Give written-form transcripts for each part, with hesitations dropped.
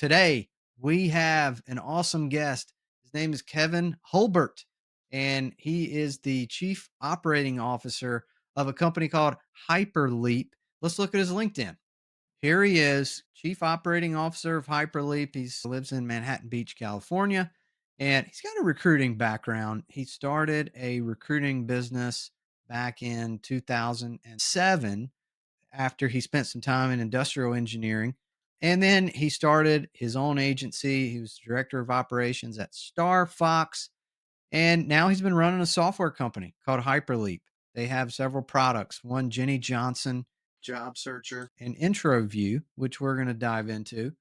Today, we have an awesome guest. His name is Kevin Holbert, and he is the chief operating officer of a company called Hyperleap. Let's look at his LinkedIn. Here he is, chief operating officer of Hyperleap. He lives in Manhattan Beach, California, and he's got a recruiting background. He started a recruiting business back in 2007 after he spent some time in industrial engineering. And then he started his own agency. He was director of operations at Star Fox. And now he's been running a software company called Hyperleap. They have several products, one Jennie Johnson job searcher and Introview, which we're going to dive into.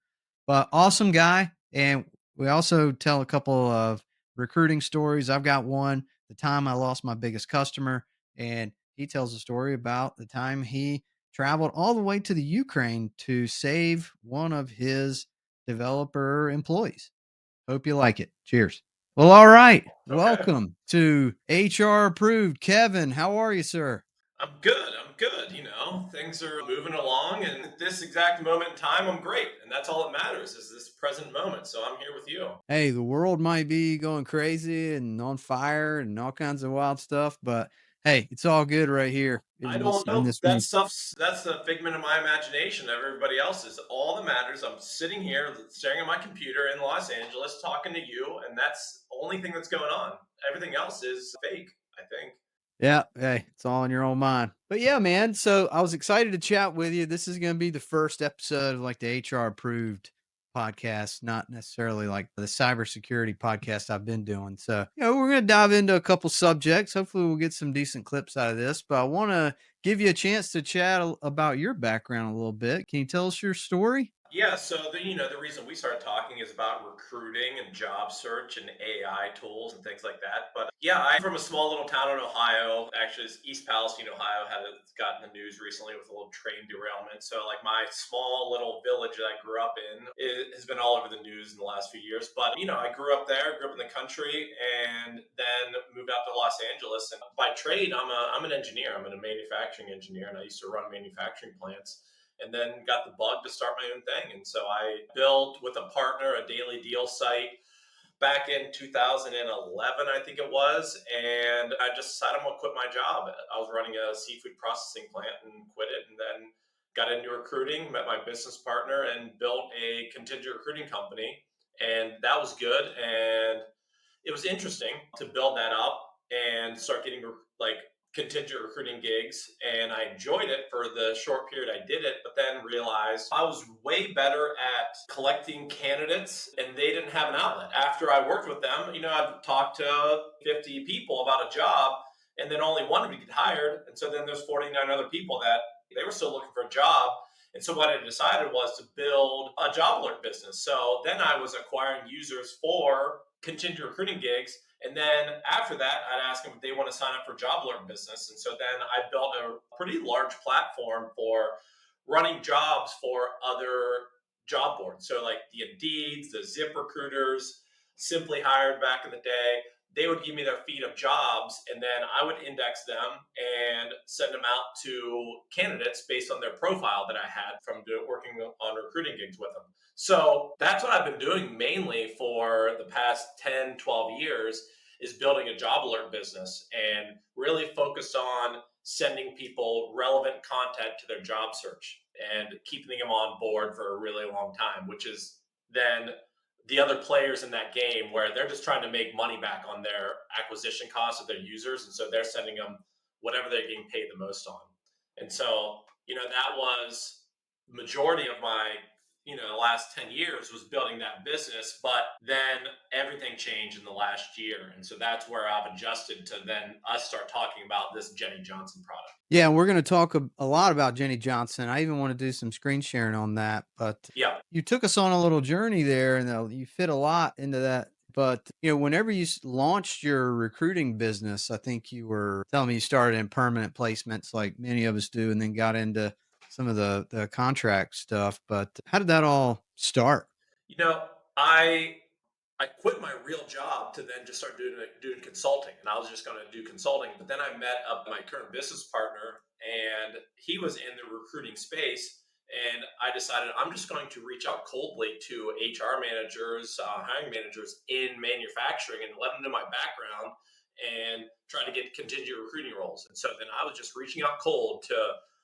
But awesome guy. And we also tell a couple of recruiting stories. I've got one, the time I lost my biggest customer, and he tells a story about the time he traveled all the way to the Ukraine to save one of his developer employees. Hope you like it. Cheers. Well, all right. Okay. Welcome to HR Approved. Kevin, how are you, sir? I'm good. I'm good. Things are moving along, and at this exact moment in time, I'm great. And that's all that matters is this present moment. So I'm here with you. Hey, the world might be going crazy and on fire and all kinds of wild stuff, but hey, it's all good right here I in this don't know. That room. stuff's that's a figment of my imagination. Everybody else's. All that matters, I'm sitting here staring at my computer in Los Angeles talking to you, and that's the only thing that's going on. Everything else is fake, I think. Yeah, hey, it's all in your own mind. But yeah, man. So I was excited to chat with you. This is going to be the first episode of like the HR approved podcast, not necessarily like the cybersecurity podcast I've been doing. So, we're going to dive into a couple subjects. Hopefully, we'll get some decent clips out of this. But I want to give you a chance to chat about your background a little bit. Can you tell us your story? Yeah, so the reason we started talking is about recruiting and job search and AI tools and things like that. But yeah, I'm from a small little town in Ohio. Actually, it's East Palestine, Ohio, gotten the news recently with a little train derailment. So like my small little village that I grew up in has been all over the news in the last few years. But I grew up there, grew up in the country, and then moved out to Los Angeles. And by trade, I'm an engineer. I'm a manufacturing engineer, and I used to run manufacturing plants and then got the bug to start my own thing. And so I built with a partner a daily deal site back in 2011, I think it was. And I just decided I'm going to quit my job. I was running a seafood processing plant and quit it. And then got into recruiting, met my business partner, and built a contingent recruiting company. And that was good. And it was interesting to build that up and start getting like contingent recruiting gigs, and I enjoyed it for the short period I did it, but then realized I was way better at collecting candidates and they didn't have an outlet. After I worked with them, I've talked to 50 people about a job and then only one would get hired, and so then there's 49 other people that they were still looking for a job. And so what I decided was to build a job alert business. So then I was acquiring users for contingent recruiting gigs. And then after that, I'd ask them if they want to sign up for job alert business. And so then I built a pretty large platform for running jobs for other job boards. So like the Indeeds, the Zip Recruiters, Simply Hired back in the day, they would give me their feed of jobs, and then I would index them and send them out to candidates based on their profile that I had from working on recruiting gigs with them. So that's what I've been doing mainly for the past 10, 12 years, is building a job alert business and really focused on sending people relevant content to their job search and keeping them on board for a really long time, which is then the other players in that game where they're just trying to make money back on their acquisition costs of their users. And so they're sending them whatever they're getting paid the most on. And so, that was majority of my, last 10 years was building that business, but then everything changed in the last year. And so that's where I've adjusted to then us start talking about this Jennie Johnson product. Yeah, and we're going to talk a lot about Jennie Johnson. I even want to do some screen sharing on that. But Yeah. you took us on a little journey there, and you fit a lot into that. But whenever you launched your recruiting business, I think you were telling me you started in permanent placements, like many of us do, and then got into some of the contract stuff. But how did that all start? You know, I I quit my real job to then just start doing consulting, and I was just going to do consulting. But then I met up my current business partner, and he was in the recruiting space, And I decided I'm just going to reach out coldly to HR managers, hiring managers in manufacturing, and let them know my background and try to get contingent recruiting roles. And so then I was just reaching out cold to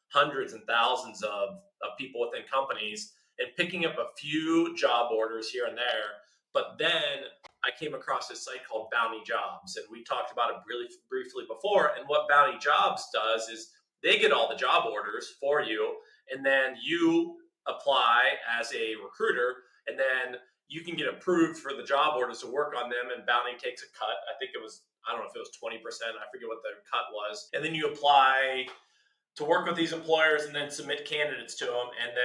hundreds and thousands of people within companies and picking up a few job orders here and there. But then I came across this site called BountyJobs, and we talked about it really briefly before. And what BountyJobs does is they get all the job orders for you, and then you apply as a recruiter, and then you can get approved for the job orders to work on them, and Bounty takes a cut. I think it was, I don't know if it was 20%, I forget what the cut was, and then you apply to work with these employers and then submit candidates to them, and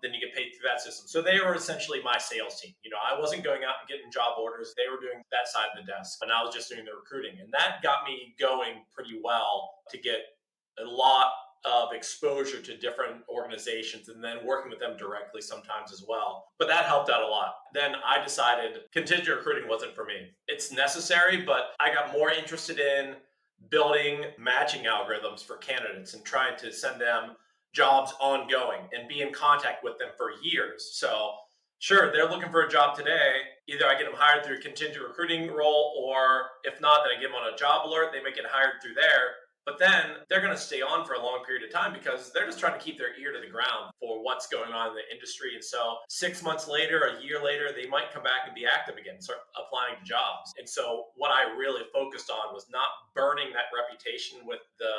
then you get paid through that system. So they were essentially my sales team. I wasn't going out and getting job orders. They were doing that side of the desk, and I was just doing the recruiting. And that got me going pretty well to get a lot of exposure to different organizations and then working with them directly sometimes as well. But that helped out a lot. Then I decided contingent recruiting wasn't for me. It's necessary, but I got more interested in building matching algorithms for candidates and trying to send them jobs ongoing and be in contact with them for years. So sure, they're looking for a job today. Either I get them hired through a contingent recruiting role, or if not, then I get them on a job alert. They may get hired through there. But then they're going to stay on for a long period of time because they're just trying to keep their ear to the ground for what's going on in the industry. And so 6 months later, a year later, they might come back and be active again, start applying to jobs. And so what I really focused on was not burning that reputation with the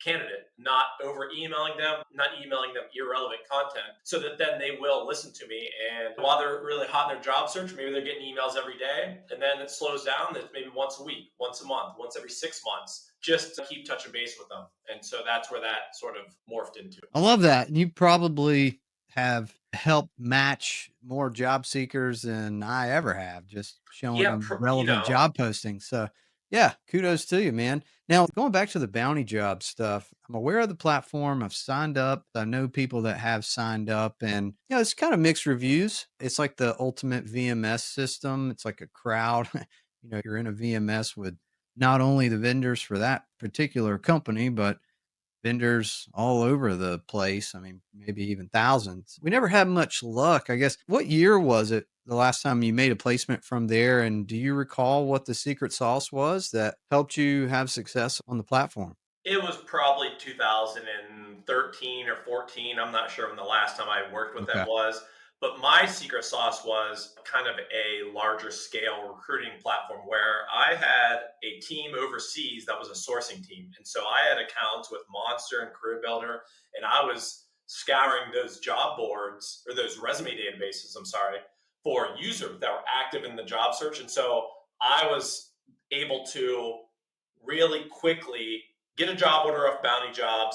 candidate, not over emailing them, not emailing them irrelevant content, so that then they will listen to me. And while they're really hot in their job search, maybe they're getting emails every day, and then it slows down. It's maybe once a week, once a month, once every 6 months, just to keep touching base with them. And so that's where that sort of morphed into. I love that. You probably have helped match more job seekers than I ever have, just showing Yeah, them relevant job postings. So, yeah, kudos to you, man. Now, going back to the bounty job stuff, I'm aware of the platform. I've signed up. I know people that have signed up, and it's kind of mixed reviews. It's like the ultimate VMS system. It's like a crowd. You're in a VMS with not only the vendors for that particular company, but vendors all over the place. I mean, maybe even thousands. We never had much luck, I guess. What year was it the last time you made a placement from there? And do you recall what the secret sauce was that helped you have success on the platform? It was probably 2013 or 14. I'm not sure when the last time I worked with them Okay. was. But my secret sauce was kind of a larger scale recruiting platform where I had a team overseas that was a sourcing team. And so I had accounts with Monster and Career Builder, and I was scouring those job boards or those resume databases, I'm sorry, for users that were active in the job search. And so I was able to really quickly get a job order off BountyJobs,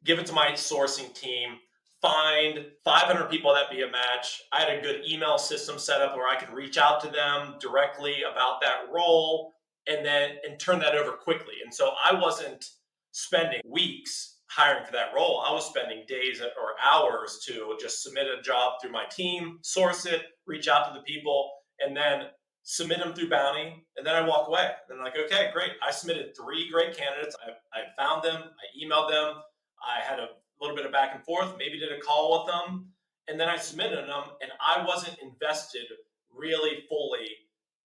give it to my sourcing team, find 500 people that be a match. I had a good email system set up where I could reach out to them directly about that role and turn that over quickly. And so I wasn't spending weeks hiring for that role. I was spending days or hours to just submit a job through my team, source it, reach out to the people, and then submit them through Bounty, and then I walk away. And I'm like, okay, great. I submitted 3 great candidates. I found them, I emailed them, I had a little bit of back and forth, maybe did a call with them, and then I submitted them. And I wasn't invested really fully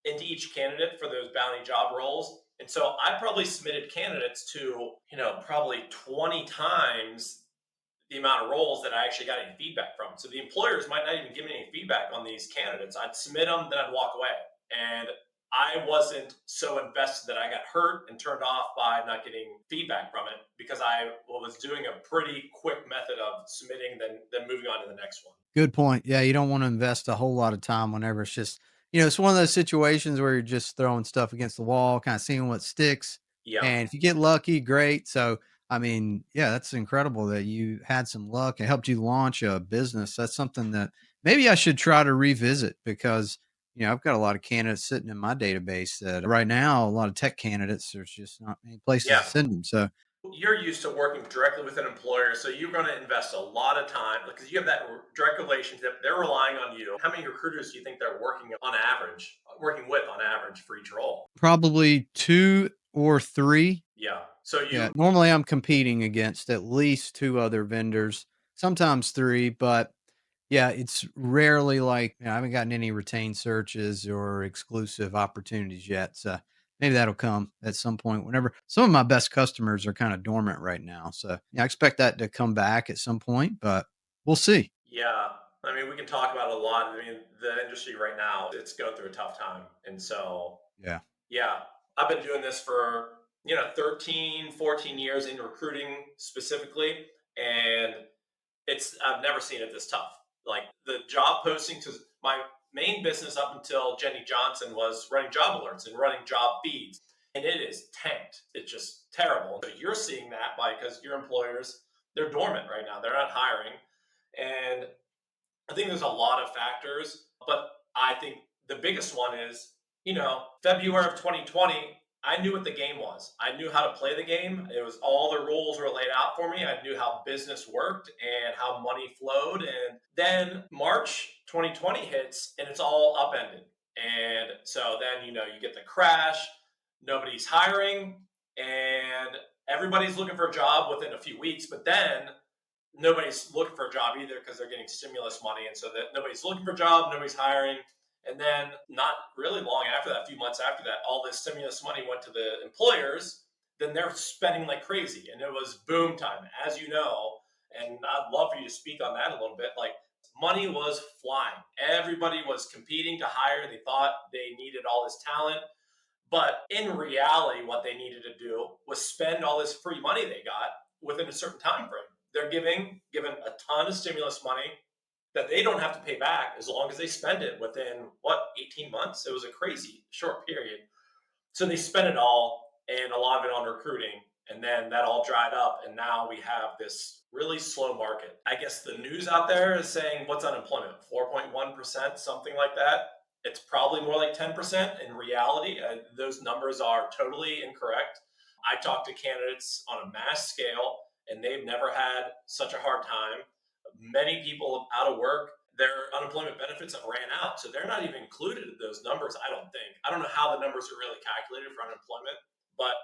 into each candidate for those Bounty job roles. And so I probably submitted candidates to, probably 20 times the amount of roles that I actually got any feedback from. So the employers might not even give me any feedback on these candidates. I'd submit them, then I'd walk away. And I wasn't so invested that I got hurt and turned off by not getting feedback from it because I was doing a pretty quick method of submitting, then moving on to the next one. Good point. Yeah, you don't want to invest a whole lot of time whenever it's just, it's one of those situations where you're just throwing stuff against the wall, kind of seeing what sticks. Yeah. And if you get lucky, great. So, I mean, yeah, that's incredible that you had some luck. It helped you launch a business. That's something that maybe I should try to revisit because, I've got a lot of candidates sitting in my database that right now, a lot of tech candidates, there's just not many places Yeah. to send them. So, You're used to working directly with an employer, so you're going to invest a lot of time because you have that direct relationship. They're relying on you. How many recruiters do you think they're working with on average for each role? probably 2 or 3. Yeah. So Yeah, you normally I'm competing against at least 2 other vendors. sometimes 3, but yeah, it's rarely like, I haven't gotten any retained searches or exclusive opportunities yet. So maybe that'll come at some point whenever some of my best customers are kind of dormant right now. So yeah, I expect that to come back at some point, but we'll see. Yeah. I mean, we can talk about it a lot. I mean, the industry right now, it's going through a tough time. And so, Yeah. yeah, I've been doing this for, 13, 14 years in recruiting specifically. And I've never seen it this tough. Like the job postings, because my main business up until Jennie Johnson was running job alerts and running job feeds, and it is tanked. It's just terrible. So you're seeing that because your employers, they're dormant right now. They're not hiring, and I think there's a lot of factors, but I think the biggest one is, February of 2020, I knew what the game was. I knew how to play the game. It was all the rules were laid out for me. I knew how business worked and how money flowed. And then March 2020 hits and it's all upended. And so then, you get the crash, nobody's hiring, and everybody's looking for a job within a few weeks. But then nobody's looking for a job either because they're getting stimulus money, and so that nobody's looking for a job, nobody's hiring. And then not really long after that, a few months after that, all this stimulus money went to the employers. Then they're spending like crazy, and it was boom time, as you know. And I'd love for you to speak on that a little bit. Like money was flying, everybody was competing to hire. They thought they needed all this talent, but in reality, what they needed to do was spend all this free money they got within a certain time frame. They're given a ton of stimulus money that they don't have to pay back as long as they spend it within 18 months. It was a crazy short period. So they spent it all and a lot of it on recruiting. And then that all dried up. And now we have this really slow market. I guess the news out there is saying what's unemployment? 4.1%, something like that. It's probably more like 10% in reality. Those numbers are totally incorrect. I talk to candidates on a mass scale, and they've never had such a hard time. Many people out of work, their unemployment benefits have ran out. So they're not even included in those numbers, I don't think. I don't know how the numbers are really calculated for unemployment, but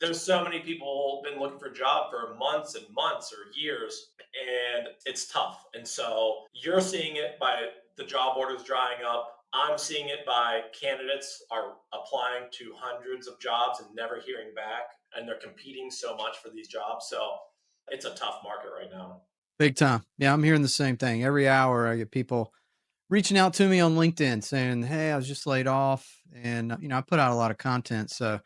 there's so many people been looking for a job for months and months or years, and it's tough. And so you're seeing it by the job orders drying up. I'm seeing it by candidates are applying to hundreds of jobs and never hearing back, and they're competing so much for these jobs. So it's a tough market right now. Big time. Yeah, I'm hearing the same thing. Every hour I get people reaching out to me on LinkedIn saying, "Hey, I was just laid off." And I put out a lot of content, so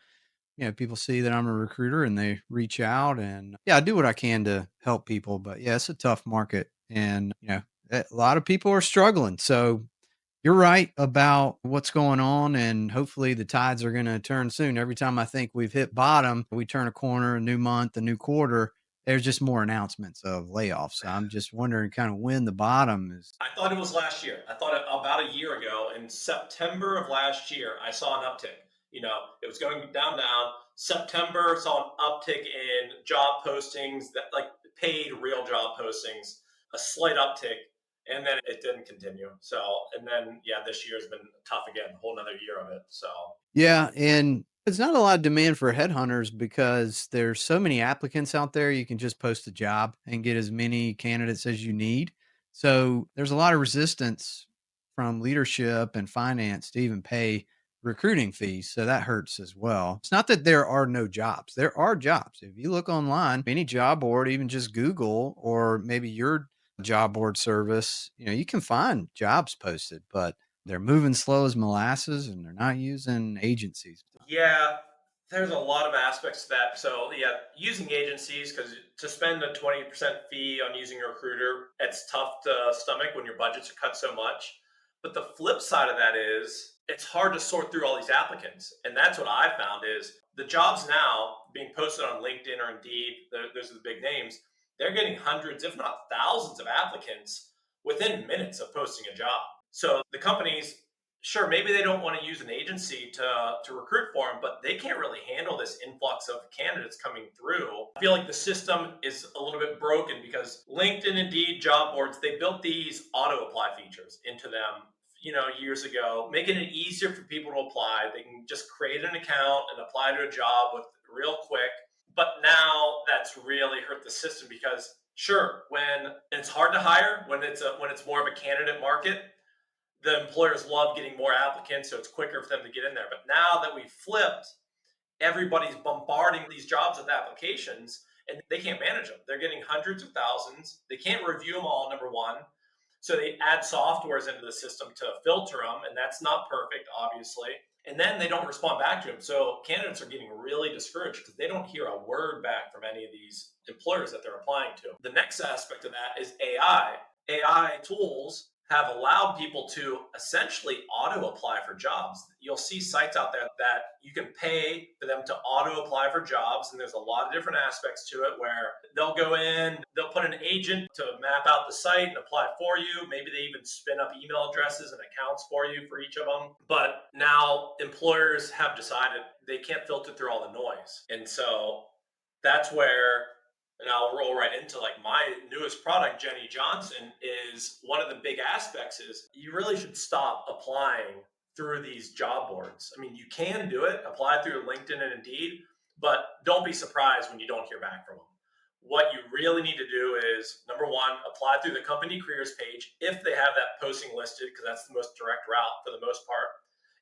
people see that I'm a recruiter and they reach out, and yeah, I do what I can to help people, but yeah, it's a tough market, and a lot of people are struggling. So you're right about what's going on, and hopefully the tides are going to turn soon. Every time I think we've hit bottom, we turn a corner, a new month, a new quarter. There's just more announcements of layoffs. I'm just wondering kind of when the bottom is. I thought it was last year. I thought about a year ago in September of last year, I saw an uptick. It was going down, down. September saw an uptick in job postings that like paid real job postings, a slight uptick, and then it didn't continue. So, and then yeah, this year's been tough again, a whole another year of it. So, Yeah, and there's not a lot of demand for headhunters because there's so many applicants out there. You can just post a job and get as many candidates as you need. So there's a lot of resistance from leadership and finance to even pay recruiting fees. So that hurts as well. It's not that there are no jobs. There are jobs. If you look online, any job board, even just Google or maybe your job board service, you can find jobs posted, but they're moving slow as molasses, and they're not using agencies. yeah, there's a lot of aspects to that. So yeah, using agencies because to spend a 20% fee on using a recruiter, it's tough to stomach when your budgets are cut so much. But the flip side of that is it's hard to sort through all these applicants. And that's what I found is the jobs now being posted on LinkedIn or Indeed, those are the big names, they're getting hundreds, if not thousands of applicants within minutes of posting a job. So the companies, sure, maybe they don't want to use an agency to recruit for them, but they can't really handle this influx of candidates coming through. I feel like the system is a little bit broken because LinkedIn, Indeed, job boards, they built these auto apply features into them, years ago, making it easier for people to apply. They can just create an account and apply to a job with real quick. But now that's really hurt the system because Sure. When it's hard to hire, when it's more of a candidate market, the employers love getting more applicants, so it's quicker for them to get in there. But now that we've flipped, everybody's bombarding these jobs with applications and they can't manage them. They're getting hundreds of thousands. They can't review them all, number one. So they add softwares into the system to filter them, and that's not perfect, obviously. And then they don't respond back to them. So candidates are getting really discouraged because they don't hear a word back from any of these employers that they're applying to. The next aspect of that is AI. AI tools have allowed people to essentially auto apply for jobs. You'll see sites out there that you can pay for them to auto apply for jobs. And there's a lot of different aspects to it where they'll go in, they'll put an agent to map out the site and apply for you. Maybe they even spin up email addresses and accounts for you for each of them. But now employers have decided they can't filter through all the noise. And so that's where, and I'll roll right into like my newest product, Jennie Johnson, is one of the big aspects is you really should stop applying through these job boards. I mean, you can do it, apply through LinkedIn and Indeed, but don't be surprised when you don't hear back from them. What you really need to do is number one, apply through the company careers page if they have that posting listed, because that's the most direct route for the most part.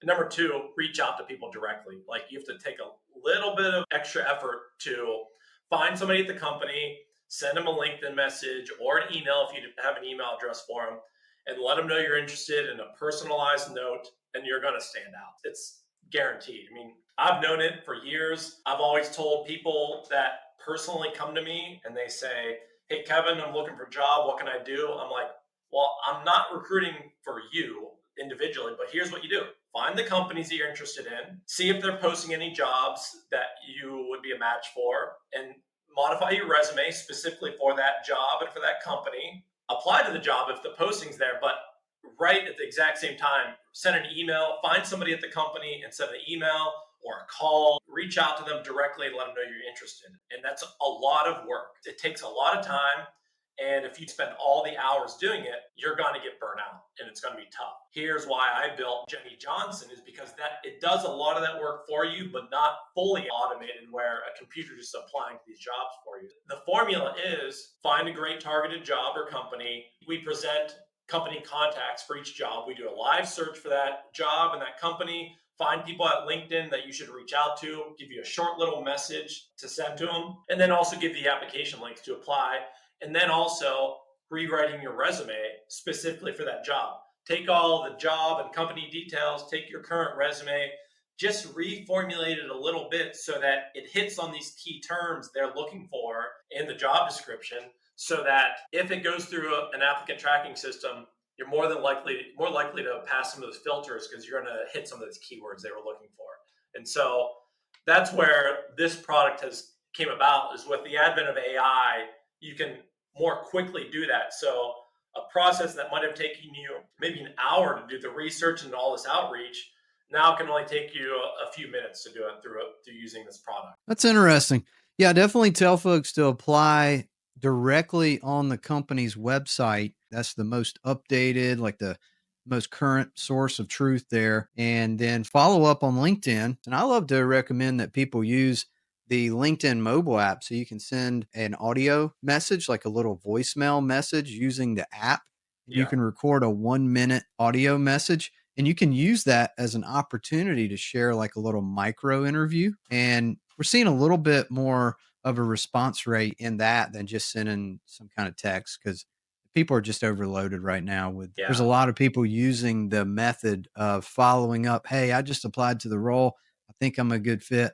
And number two, reach out to people directly. Like you have to take a little bit of extra effort to find somebody at the company, send them a LinkedIn message or an email if you have an email address for them, and let them know you're interested in a personalized note, and you're going to stand out. It's guaranteed. I mean, I've known it for years. I've always told people that personally come to me and they say, "Hey, Kevin, I'm looking for a job. What can I do?" I'm like, "Well, I'm not recruiting for you individually, but here's what you do. Find the companies that you're interested in, see if they're posting any jobs that you would be a match for, and modify your resume specifically for that job and for that company. Apply to the job if the posting's there, but right at the exact same time, send an email, find somebody at the company and send an email or a call, reach out to them directly and let them know you're interested." And that's a lot of work. It takes a lot of time. And if you spend all the hours doing it, you're going to get burnt out and it's going to be tough. Here's why I built Jennie Johnson is because that it does a lot of that work for you, but not fully automated where a computer just applying to these jobs for you. The formula is find a great targeted job or company. We present company contacts for each job. We do a live search for that job and that company, find people at LinkedIn that you should reach out to, give you a short little message to send to them, and then also give the application links to apply. And then also rewriting your resume specifically for that job. Take all the job and company details, take your current resume, just reformulate it a little bit so that it hits on these key terms they're looking for in the job description, so that if it goes through an applicant tracking system, you're more likely to pass some of those filters because you're going to hit some of those keywords they were looking for. And so that's where this product has came about, is with the advent of AI, you can more quickly do that. So a process that might have taken you maybe an hour to do the research and all this outreach now can only take you a few minutes to do it through using this product. That's interesting. Yeah, definitely tell folks to apply directly on the company's website. That's the most updated, like the most current source of truth there. And then follow up on LinkedIn. And I love to recommend that people use the LinkedIn mobile app so you can send an audio message, like a little voicemail message using the app. And you Yeah. can record a 1 minute audio message and you can use that as an opportunity to share like a little micro interview. And we're seeing a little bit more of a response rate in that than just sending some kind of text because people are just overloaded right now with there's a Yeah. lot of people using the method of following up. Hey, I just applied to the role. I think I'm a good fit.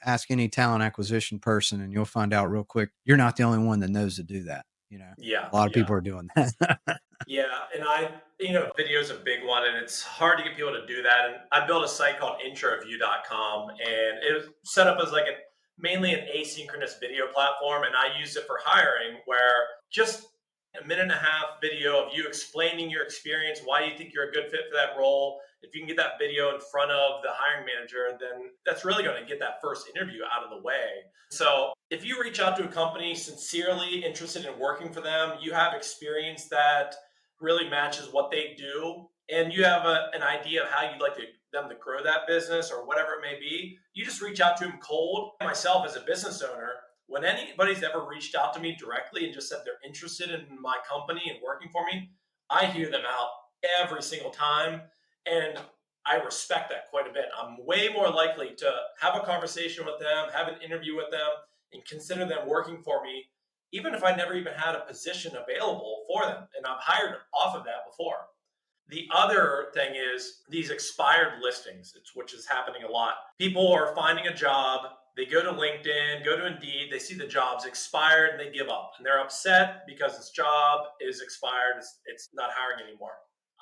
Ask any talent acquisition person and you'll find out real quick. You're not the only one that knows to do that. Yeah. A lot of Yeah. people are doing that. Yeah, and video is a big one, and it's hard to get people to do that. And I built a site called Introview.com, and it was set up as like mainly an asynchronous video platform, and I use it for hiring, where just a minute and a half video of you explaining your experience, why you think you're a good fit for that role. If you can get that video in front of the hiring manager, then that's really going to get that first interview out of the way. So if you reach out to a company sincerely interested in working for them, you have experience that really matches what they do, and you have an idea of how you'd like them to grow that business or whatever it may be, you just reach out to them cold. Myself as a business owner, when anybody's ever reached out to me directly and just said they're interested in my company and working for me, I hear them out every single time. And I respect that quite a bit. I'm way more likely to have a conversation with them, have an interview with them, and consider them working for me, even if I never even had a position available for them. And I've hired off of that before. The other thing is these expired listings, which is happening a lot. People are finding a job, they go to LinkedIn, go to Indeed, they see the job's expired and they give up. And they're upset because this job is expired, it's not hiring anymore.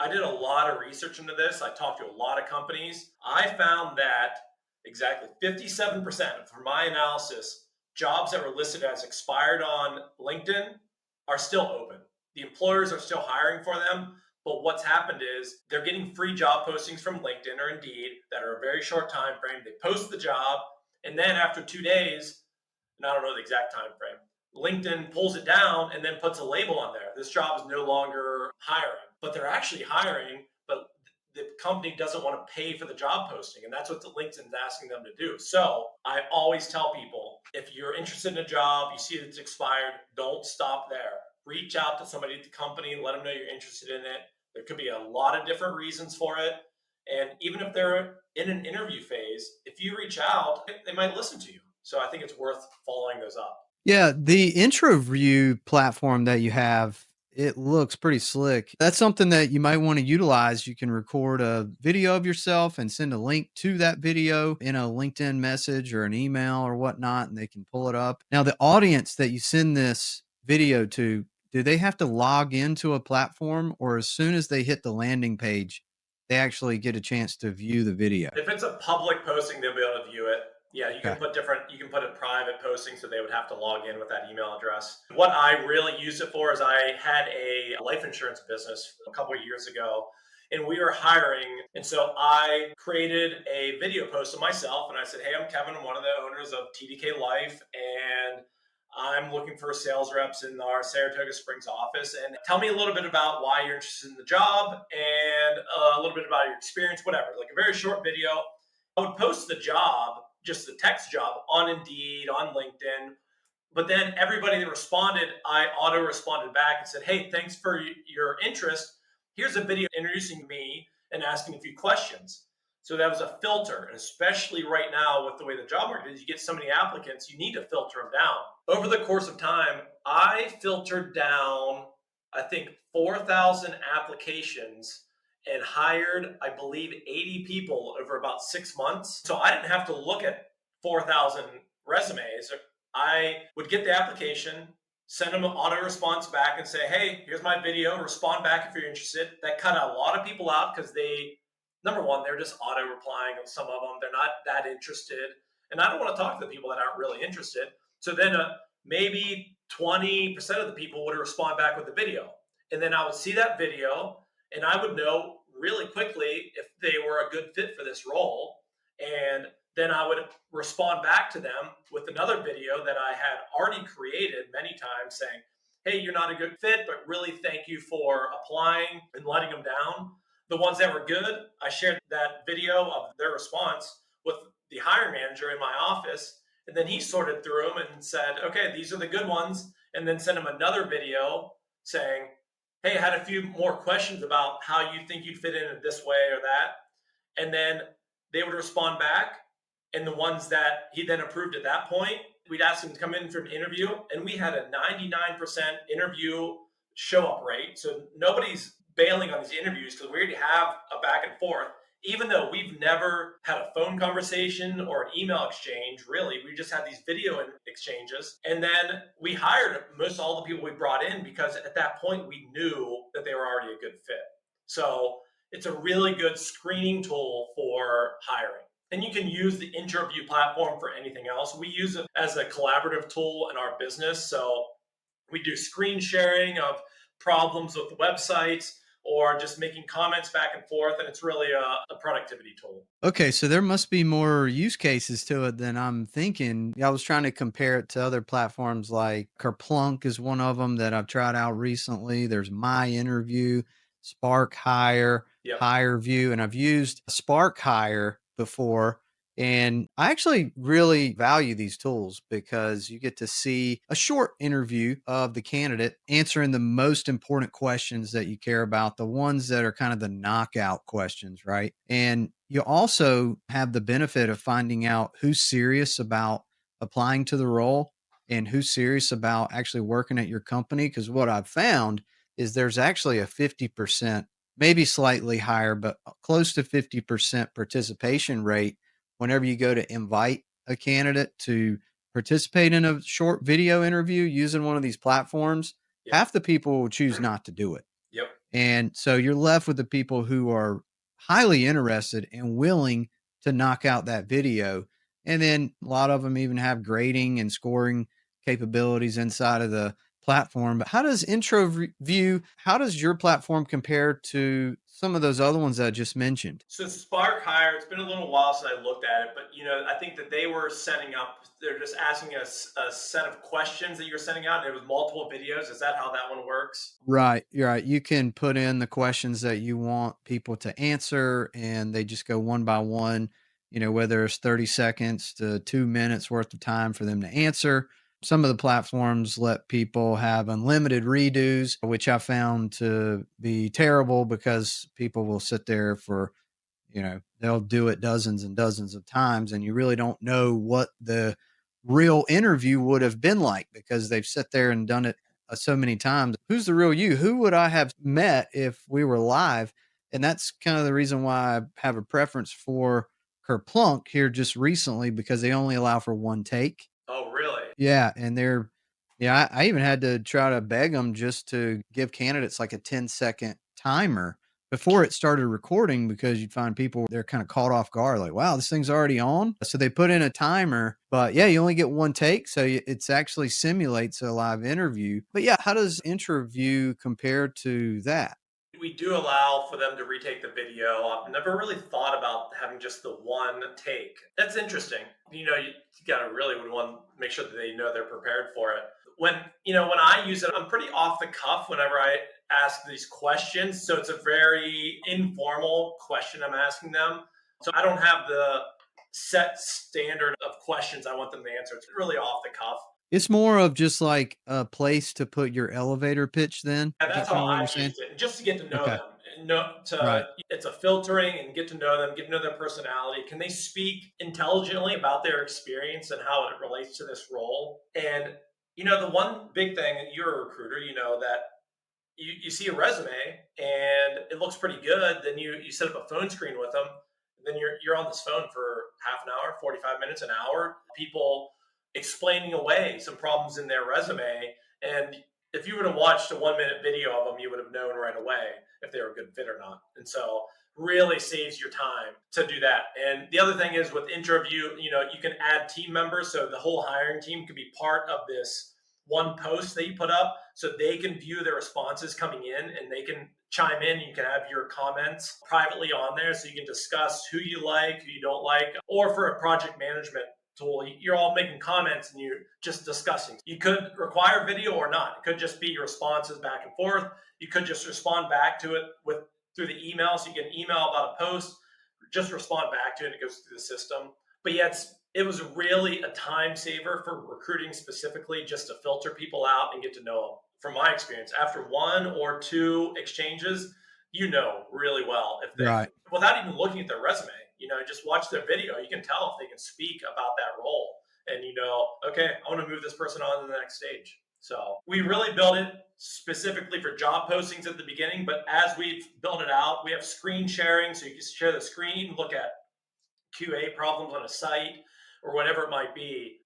I did a lot of research into this. I talked to a lot of companies. I found that exactly 57% from my analysis, jobs that were listed as expired on LinkedIn are still open. The employers are still hiring for them, but what's happened is they're getting free job postings from LinkedIn or Indeed that are a very short time frame. They post the job, and then after 2 days, and I don't know the exact time frame, LinkedIn pulls it down and then puts a label on there. This job is no longer hiring, but they're actually hiring, but the company doesn't want to pay for the job posting. And that's what the LinkedIn's asking them to do. So I always tell people, if you're interested in a job, you see it's expired, don't stop there. Reach out to somebody at the company and let them know you're interested in it. There could be a lot of different reasons for it. And even if they're in an interview phase, if you reach out, they might listen to you. So I think it's worth following those up. Yeah, the Introview platform that you have, it looks pretty slick. That's something that you might want to utilize. You can record a video of yourself and send a link to that video in a LinkedIn message or an email or whatnot, and they can pull it up. Now, the audience that you send this video to, do they have to log into a platform, or as soon as they hit the landing page, they actually get a chance to view the video? If it's a public posting, they'll be able to view it. Yeah, Okay. you can put a private posting, so they would have to log in with that email address. What I really use it for is I had a life insurance business a couple of years ago, and we were hiring. And so I created a video post of myself, and I said, "Hey, I'm Kevin. I'm one of the owners of TDK Life, and I'm looking for sales reps in our Saratoga Springs office. And tell me a little bit about why you're interested in the job and a little bit about your experience, whatever." Like a very short video. I would post the job, just the text job, on Indeed, on LinkedIn. But then everybody that responded, I auto responded back and said, "Hey, thanks for your interest. Here's a video introducing me and asking a few questions." So that was a filter. And especially right now with the way the job market is, you get so many applicants, you need to filter them down. Over the course of time, I filtered down, I think, 4,000 applications and hired, I believe, 80 people over about 6 months. So I didn't have to look at 4,000 resumes. I would get the application, send them an auto response back and say, "Hey, here's my video, respond back if you're interested." That cut a lot of people out because number one, they're just auto replying. Some of them, they're not that interested. And I don't want to talk to the people that aren't really interested. So then maybe 20% of the people would respond back with the video. And then I would see that video and I would know really quickly if they were a good fit for this role. And then I would respond back to them with another video that I had already created many times saying, "Hey, you're not a good fit, but really thank you for applying," and letting them down. The ones that were good, I shared that video of their response with the hiring manager in my office. And then he sorted through them and said, "Okay, these are the good ones." And then sent him another video saying, "Hey, I had a few more questions about how you think you'd fit in this way or that." And then they would respond back. And the ones that he then approved at that point, we'd ask him to come in for an interview. And we had a 99% interview show up rate. So nobody's bailing on these interviews because we already have a back and forth. Even though we've never had a phone conversation or an email exchange, really, we just had these video exchanges. And then we hired most all the people we brought in because at that point we knew that they were already a good fit. So it's a really good screening tool for hiring. And you can use the Introview platform for anything else. We use it as a collaborative tool in our business. So we do screen sharing of problems with the websites or just making comments back and forth. And it's really a productivity tool. Okay, so there must be more use cases to it than I'm thinking. I was trying to compare it to other platforms like Kerplunk is one of them that I've tried out recently. There's My Interview, Spark Hire, Yep. Hire View, and I've used Spark Hire before. And I actually really value these tools because you get to see a short interview of the candidate answering the most important questions that you care about, the ones that are kind of the knockout questions, right? And you also have the benefit of finding out who's serious about applying to the role and who's serious about actually working at your company. Because what I've found is there's actually a 50%, maybe slightly higher, but close to 50% participation rate whenever you go to invite a candidate to participate in a short video interview using one of these platforms. Yeah. Half the people will choose not to do it. Yep. And so you're left with the people who are highly interested and willing to knock out that video. And then a lot of them even have grading and scoring capabilities inside of the platform. But how does Introview, how does your platform compare to some of those other ones that I just mentioned? So Spark Hire, it's been a little while since I looked at it, but I think that they were setting up. They're just asking us a set of questions that you're sending out, and it was multiple videos. Is that how that one works? Right, you're right. You can put in the questions that you want people to answer, and they just go one by one, whether it's 30 seconds to 2 minutes worth of time for them to answer. Some of the platforms let people have unlimited redos, which I found to be terrible because people will sit there for, they'll do it dozens and dozens of times, and you really don't know what the real interview would have been like because they've sat there and done it so many times. Who's the real you? Who would I have met if we were live? And that's kind of the reason why I have a preference for Kerplunk here just recently because they only allow for one take. Oh, really? Yeah, and yeah, I even had to try to beg them just to give candidates like a 10-second timer before it started recording because you'd find people they're kind of caught off guard, like, wow, this thing's already on. So they put in a timer, but yeah, you only get one take. So it's actually simulates a live interview. But yeah, how does Interview compare to that? We do allow for them to retake the video. I've never really thought about having just the one take. That's interesting. You gotta really would want to make sure that they know they're prepared for it. When I use it, I'm pretty off the cuff whenever I ask these questions. So it's a very informal question I'm asking them. So I don't have the set standard of questions I want them to answer. It's really off the cuff. It's more of just like a place to put your elevator pitch then. Yeah, Is that that's how kind of what you're I've saying? used it, just to get to know Okay. them. And know Right. to it's a filtering and get to know them, get to know their personality. Can they speak intelligently about their experience and how it relates to this role? And the one big thing, and you're a recruiter, that you see a resume and it looks pretty good. Then you set up a phone screen with them. Then you're on this phone for half an hour, 45 minutes, an hour. People explaining away some problems in their resume. And if you would have watched a 1 minute video of them, you would have known right away if they were a good fit or not. And so really saves your time to do that. And the other thing is with Interview, you can add team members. So the whole hiring team could be part of this one post that you put up so they can view the responses coming in and they can chime in. You can have your comments privately on there so you can discuss who you like, who you don't like, or for a project management tool, you're all making comments and you're just discussing. You could require video or not. It could just be your responses back and forth. You could just respond back to it through the email. So you get an email about a post, just respond back to it and it goes through the system. But yeah, it was really a time saver for recruiting specifically just to filter people out and get to know them. From my experience, after one or two exchanges, really well if they, Right. without even looking at their resume, just watch their video. You can tell if they can speak about that role. And okay, I want to move this person on to the next stage. So we really built it specifically for job postings at the beginning, but as we've built it out, we have screen sharing. So you can share the screen, look at QA problems on a site or whatever it might be.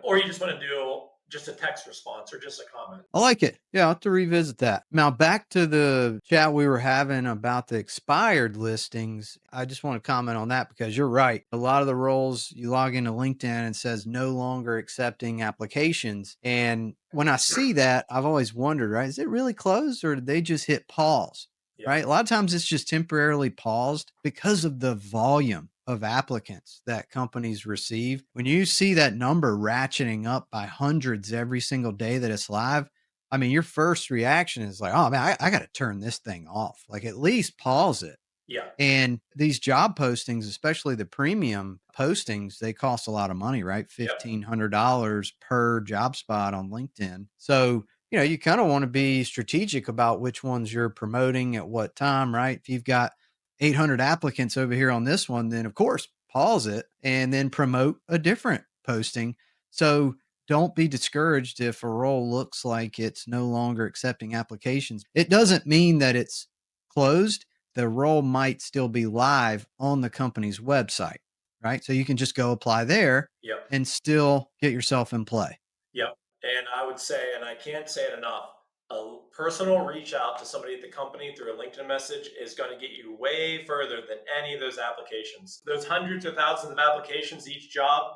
Or you just want to do just a text response or just a comment. I like it. Yeah, I'll have to revisit that. Now, back to the chat we were having about the expired listings. I just want to comment on that because you're right. A lot of the roles you log into LinkedIn and it says no longer accepting applications. And when I see that, I've always wondered, right? Is it really closed or did they just hit pause? Yeah. Right. A lot of times it's just temporarily paused because of the volume of applicants that companies receive. When you see that number ratcheting up by hundreds every single day that it's live, I mean, your first reaction is like, oh man, I got to turn this thing off. Like at least pause it. Yeah. And these job postings, especially the premium postings, they cost a lot of money, right? Yep. $1,500 per job spot on LinkedIn. So, you kind of want to be strategic about which ones you're promoting at what time, right? If you've got 800 applicants over here on this one, then of course, pause it and then promote a different posting. So, don't be discouraged if a role looks like it's no longer accepting applications. It doesn't mean that it's closed. The role might still be live on the company's website, right? So you can just go apply there Yep. and still get yourself in play. Yep. And I would say, and I can't say it enough, a personal reach out to somebody at the company through a LinkedIn message is going to get you way further than any of those applications. Those hundreds of thousands of applications each job,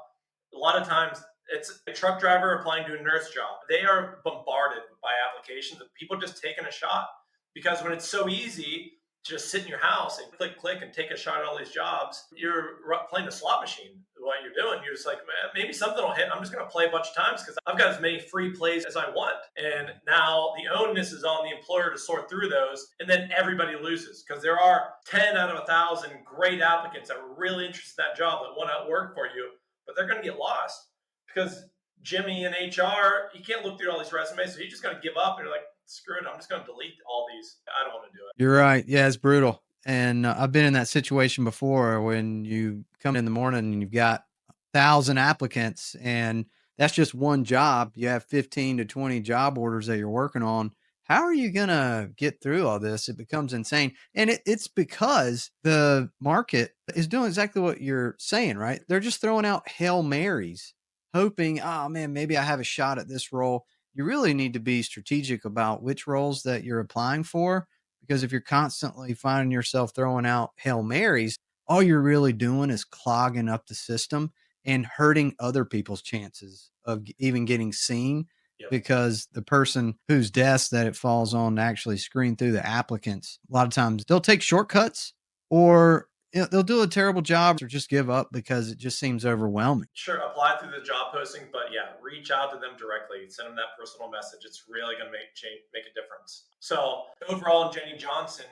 a lot of times it's a truck driver applying to a nurse job. They are bombarded by applications of people just taking a shot because when it's so easy to just sit in your house and click and take a shot at all these jobs, you're playing a slot machine. What you're doing, you're just like, man, maybe something will hit. I'm just going to play a bunch of times because I've got as many free plays as I want. And now the onus is on the employer to sort through those, and then everybody loses because there are 10 out of 1,000 great applicants that are really interested in that job that want to work for you, but they're going to get lost because Jimmy in HR, you can't look through all these resumes, so you're just going to give up. And you're like, screw it, I'm just going to delete all these. I don't want to do it. You're right. Yeah, it's brutal. And I've been in that situation before when you come in the morning and you've got 1,000 applicants and that's just one job. You have 15 to 20 job orders that you're working on. How are you going to get through all this? It becomes insane. And it's because the market is doing exactly what you're saying, right? They're just throwing out Hail Marys, hoping, oh man, maybe I have a shot at this role. You really need to be strategic about which roles that you're applying for because if you're constantly finding yourself throwing out Hail Marys, all you're really doing is clogging up the system and hurting other people's chances of even getting seen Yep. because the person whose desk that it falls on to actually screen through the applicants, a lot of times they'll take shortcuts or they'll do a terrible job or just give up because it just seems overwhelming. Sure, apply through the job posting, but yeah, reach out to them directly. Send them that personal message. It's really going to make a difference. So overall, in Jennie Johnson,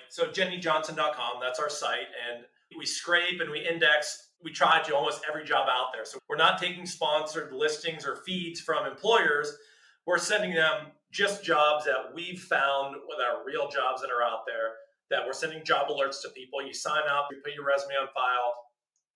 so JennieJohnson.com, that's our site, and we scrape and we index. We try to almost every job out there. So we're not taking sponsored listings or feeds from employers. We're sending them just jobs that we've found with our real jobs that are out there. That we're sending job alerts to people. You sign up, you put your resume on file.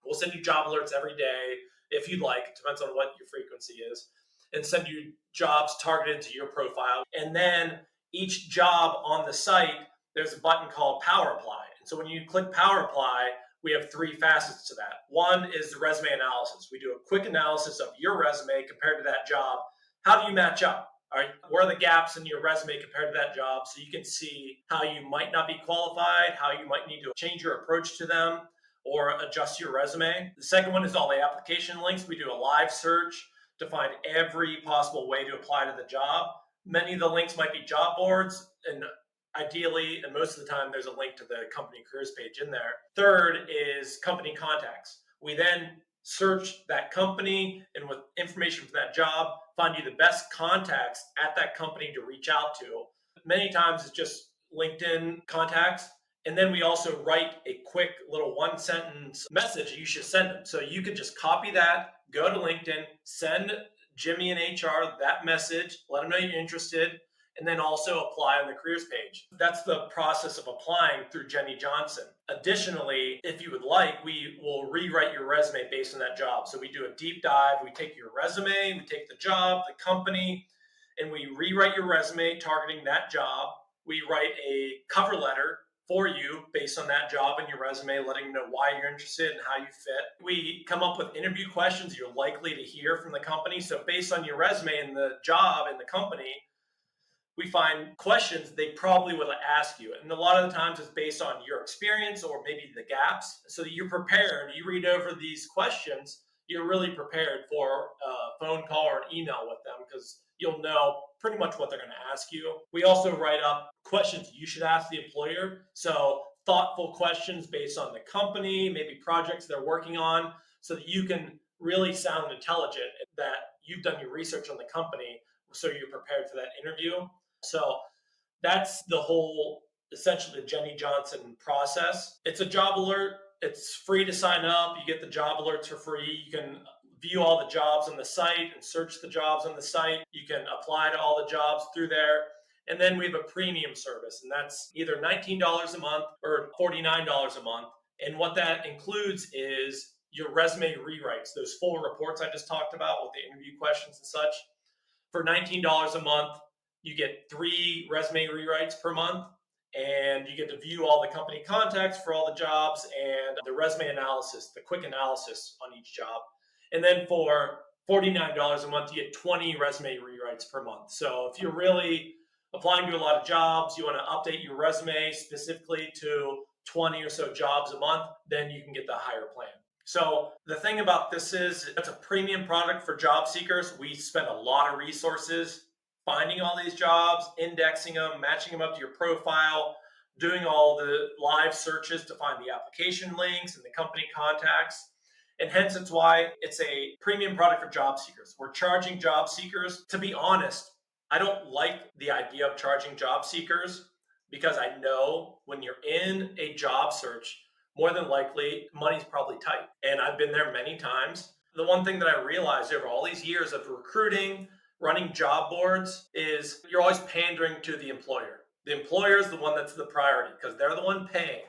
We'll send you job alerts every day if you'd like. It depends on what your frequency is. And send you jobs targeted to your profile. And then each job on the site, there's a button called Power Apply. And so when you click Power Apply, we have three facets to that. One is the resume analysis. We do a quick analysis of your resume compared to that job. How do you match up? All right, where are the gaps in your resume compared to that job so you can see how you might not be qualified, how you might need to change your approach to them, or adjust your resume. The second one is all the application links. We do a live search to find every possible way to apply to the job. Many of the links might be job boards, and ideally, and most of the time, there's a link to the company careers page in there. Third is company contacts. We then search that company and with information from that job, find you the best contacts at that company to reach out to. Many times it's just LinkedIn contacts. And then we also write a quick little one sentence message you should send them. So you can just copy that, go to LinkedIn, send Jimmy and HR that message, let them know you're interested, and then also apply on the careers page. That's the process of applying through Jennie Johnson. Additionally, if you would like, we will rewrite your resume based on that job. So we do a deep dive. We take your resume, we take the job, the company, and we rewrite your resume targeting that job. We write a cover letter for you based on that job and your resume, letting you know why you're interested and how you fit. We come up with interview questions you're likely to hear from the company. So based on your resume and the job and the company, we find questions they probably would ask you. And a lot of the times it's based on your experience or maybe the gaps. So that you're prepared. You read over these questions, you're really prepared for a phone call or an email with them because you'll know pretty much what they're going to ask you. We also write up questions you should ask the employer. So thoughtful questions based on the company, maybe projects they're working on, so that you can really sound intelligent, that you've done your research on the company so you're prepared for that interview. So that's the whole essentially the Jennie Johnson process. It's a job alert. It's free to sign up. You get the job alerts for free. You can view all the jobs on the site and search the jobs on the site. You can apply to all the jobs through there. And then we have a premium service, and that's either $19 a month or $49 a month. And what that includes is your resume rewrites, those full reports I just talked about with the interview questions and such. For $19 a month, you get 3 resume rewrites per month, and you get to view all the company contacts for all the jobs and the resume analysis, the quick analysis on each job. And then for $49 a month, you get 20 resume rewrites per month. So if you're really applying to a lot of jobs, you want to update your resume specifically to 20 or so jobs a month, then you can get the higher plan. So the thing about this is it's a premium product for job seekers. We spend a lot of resources finding all these jobs, indexing them, matching them up to your profile, doing all the live searches to find the application links and the company contacts. And hence it's why it's a premium product for job seekers. We're charging job seekers. To be honest, I don't like the idea of charging job seekers because I know when you're in a job search, more than likely money's probably tight. And I've been there many times. The one thing that I realized over all these years of recruiting, running job boards, is you're always pandering to the employer. The employer is the one that's the priority because they're the one paying.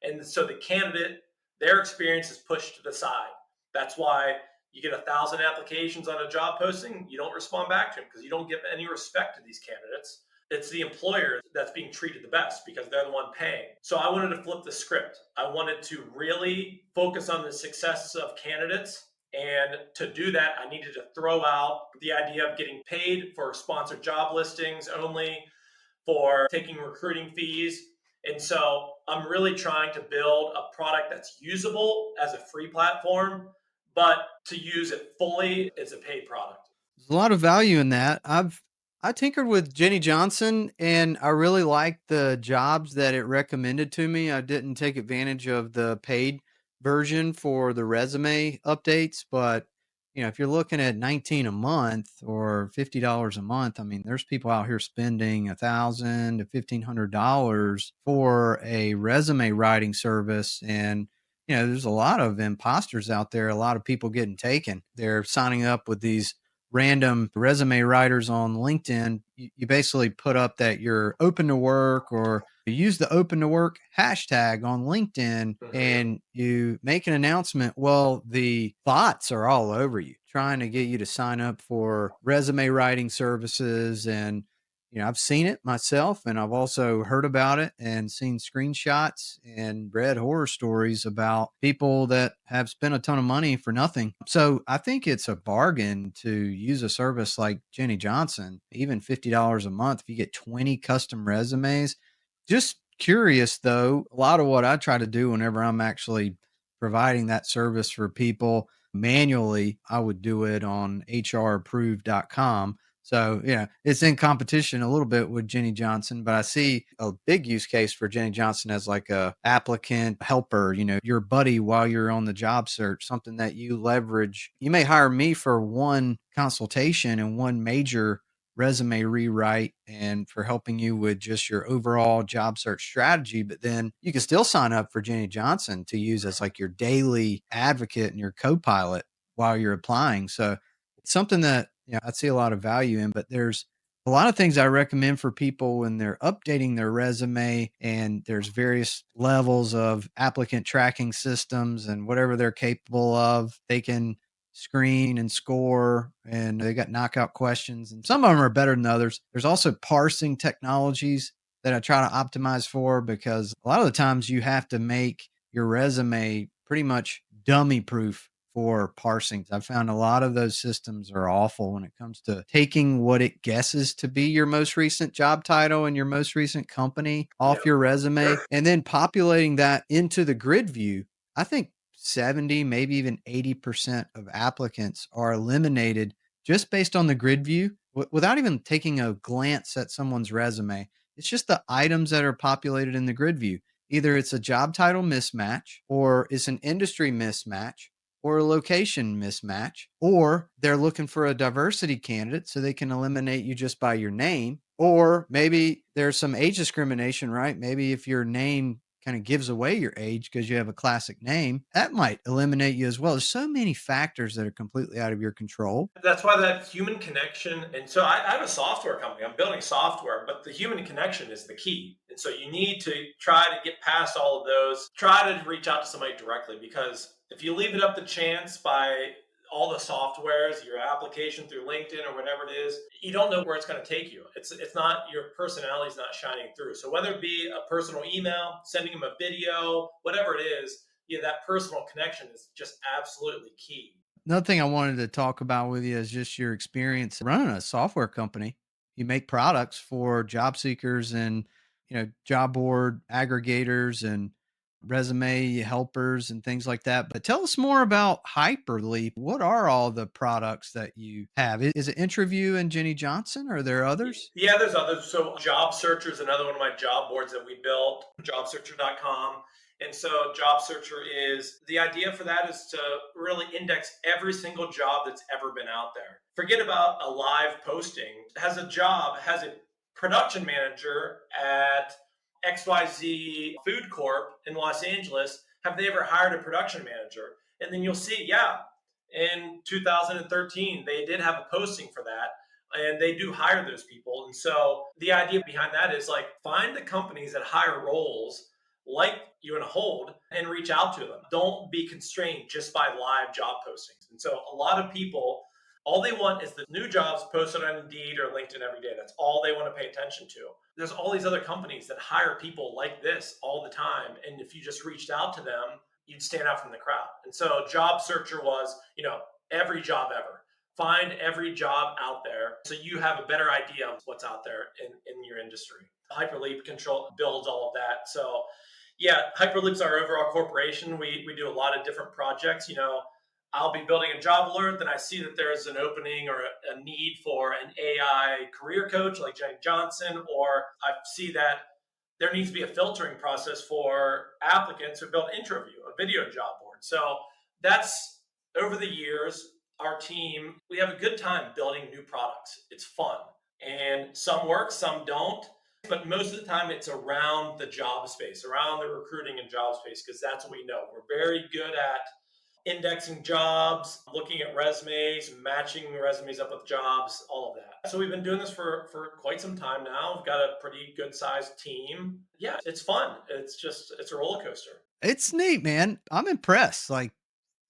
And so the candidate, their experience is pushed to the side. That's why you get 1,000 applications on a job posting, you don't respond back to them because you don't give any respect to these candidates. It's the employer that's being treated the best because they're the one paying. So I wanted to flip the script. I wanted to really focus on the success of candidates. And to do that, I needed to throw out the idea of getting paid for sponsored job listings only, for taking recruiting fees. And so I'm really trying to build a product that's usable as a free platform, but to use it fully as a paid product. There's a lot of value in that. I tinkered with Jennie Johnson and I really liked the jobs that it recommended to me. I didn't take advantage of the paid version for the resume updates, but if you're looking at 19 a month or $50 a month, I mean, there's people out here spending $1,000 to $1,500 for a resume writing service. And there's a lot of imposters out there, a lot of people getting taken. They're signing up with these random resume writers on LinkedIn. You basically put up that you're open to work, or you use the open to work hashtag on LinkedIn and you make an announcement. Well, the bots are all over you trying to get you to sign up for resume writing services. And I've seen it myself, and I've also heard about it and seen screenshots and read horror stories about people that have spent a ton of money for nothing. So I think it's a bargain to use a service like Jennie Johnson, even $50 a month if you get 20 custom resumes. Just curious though, a lot of what I try to do whenever I'm actually providing that service for people manually, I would do it on hrapproved.com. So, it's in competition a little bit with Jennie Johnson, but I see a big use case for Jennie Johnson as like a applicant helper, your buddy while you're on the job search, something that you leverage. You may hire me for one consultation and one major resume rewrite and for helping you with just your overall job search strategy, but then you can still sign up for Jennie Johnson to use as like your daily advocate and your co-pilot while you're applying. So it's something that I see a lot of value in, but there's a lot of things I recommend for people when they're updating their resume, and there's various levels of applicant tracking systems and whatever they're capable of. They can screen and score, and they got knockout questions, and some of them are better than others. There's also parsing technologies that I try to optimize for, because a lot of the times you have to make your resume pretty much dummy proof for parsing. I've found a lot of those systems are awful when it comes to taking what it guesses to be your most recent job title and your most recent company off your resume and then populating that into the grid view. I think 70, maybe even 80% of applicants are eliminated just based on the grid view without even taking a glance at someone's resume. It's just the items that are populated in the grid view. Either it's a job title mismatch, or it's an industry mismatch, or a location mismatch, or they're looking for a diversity candidate so they can eliminate you just by your name, Or maybe there's some age discrimination, right? Maybe if your name kind of gives away your age because you have a classic name, that might eliminate you as well. There's so many factors that are completely out of your control. That's why that human connection. And so I have a software company. I'm building software, but the human connection is the key. And so you need to try to get past all of those, try to reach out to somebody directly, because if you leave it up to chance by all the softwares, your application through LinkedIn or whatever it is, you don't know where it's going to take you. It's not, your personality is not shining through. So whether it be a personal email, sending them a video, whatever it is, yeah, that personal connection is just absolutely key. Another thing I wanted to talk about with you is just your experience running a software company. You make products for job seekers and, job board aggregators and resume helpers and things like that. But tell us more about Hyperleap. What are all the products that you have? Is it Introview and Jennie Johnson? Are there others? Yeah, there's others. So Job Searcher is another one of my job boards that we built, jobsearcher.com. And so Job Searcher is, the idea for that is to really index every single job that's ever been out there. Forget about a live posting. Has a job, has a production manager at XYZ Food Corp in Los Angeles. Have they ever hired a production manager? And then you'll see, yeah, in 2013, they did have a posting for that, and they do hire those people. And so the idea behind that is like, find the companies that hire roles like you and Hold and reach out to them. Don't be constrained just by live job postings. And so a lot of people, all they want is the new jobs posted on Indeed or LinkedIn every day. That's all they want to pay attention to. There's all these other companies that hire people like this all the time. And if you just reached out to them, you'd stand out from the crowd. And so Job Searcher was, every job ever. Find every job out there so you have a better idea of what's out there in your industry. Hyperleap control builds all of that. So yeah, Hyperleap's our overall corporation. We do a lot of different projects. I'll be building a job alert, then I see that there's an opening or a need for an AI career coach like Jennie Johnson, or I see that there needs to be a filtering process for applicants who build Introview, a video job board. So that's, over the years, our team, we have a good time building new products. It's fun. And some work, some don't. But most of the time, it's around the job space, around the recruiting and job space, because that's what we know. We're very good at indexing jobs, looking at resumes, matching resumes up with jobs, all of that. So we've been doing this for quite some time now. We've got a pretty good sized team. Yeah, it's fun. It's a roller coaster. It's neat, man. I'm impressed. Like,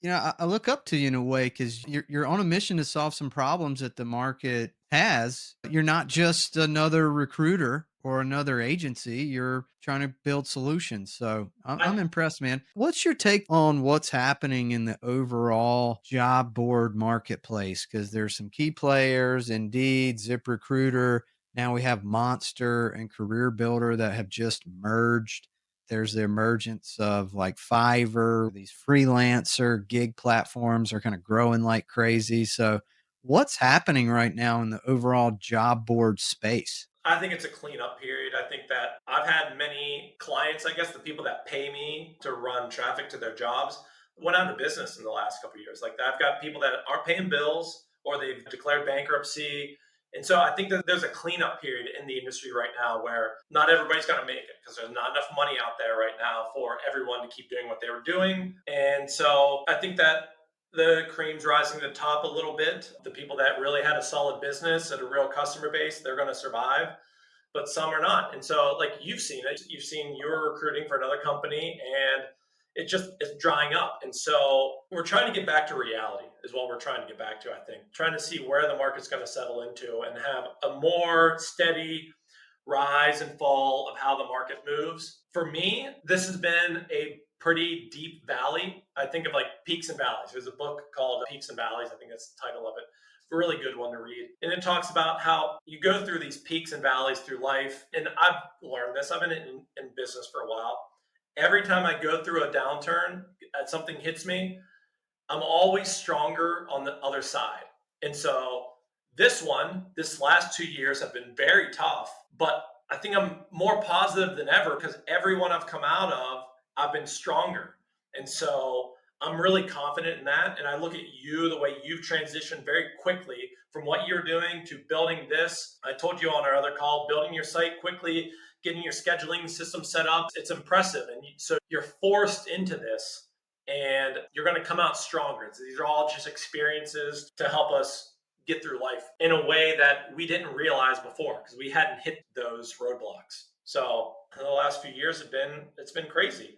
I look up to you in a way because you're on a mission to solve some problems that the market has. You're not just another recruiter or another agency. You're trying to build solutions. So I'm I, impressed, man. What's your take on what's happening in the overall job board marketplace? Because there's some key players, Indeed, ZipRecruiter. Now we have Monster and Career Builder that have just merged. There's the emergence of like Fiverr, these freelancer gig platforms are kind of growing like crazy. So, what's happening right now in the overall job board space? I think it's a cleanup period. I think that I've had many clients, I guess the people that pay me to run traffic to their jobs, went out of business in the last couple of years. Like, I've got people that aren't paying bills or they've declared bankruptcy. And so I think that there's a cleanup period in the industry right now where not everybody's going to make it, because there's not enough money out there right now for everyone to keep doing what they were doing. And so I think that the cream's rising to the top a little bit. The people that really had a solid business and a real customer base, they're going to survive, but some are not. And so, like, you've seen it, you've seen you're recruiting for another company, and it's drying up. And so we're trying to get back to reality is what we're trying to get back to. I think trying to see where the market's going to settle into and have a more steady rise and fall of how the market moves. For me, this has been a pretty deep valley. I think of like peaks and valleys. There's a book called Peaks and Valleys. I think that's the title of it. A really good one to read. And it talks about how you go through these peaks and valleys through life. And I've learned this. I've been in business for a while. Every time I go through a downturn, something hits me, I'm always stronger on the other side. And so this last 2 years have been very tough, but I think I'm more positive than ever because every one I've come out of, I've been stronger. And so I'm really confident in that. And I look at you, the way you've transitioned very quickly from what you're doing to building this. I told you on our other call, building your site quickly, getting your scheduling system set up. It's impressive. And so you're forced into this and you're going to come out stronger. So these are all just experiences to help us get through life in a way that we didn't realize before because we hadn't hit those roadblocks. So the last few years it's been crazy,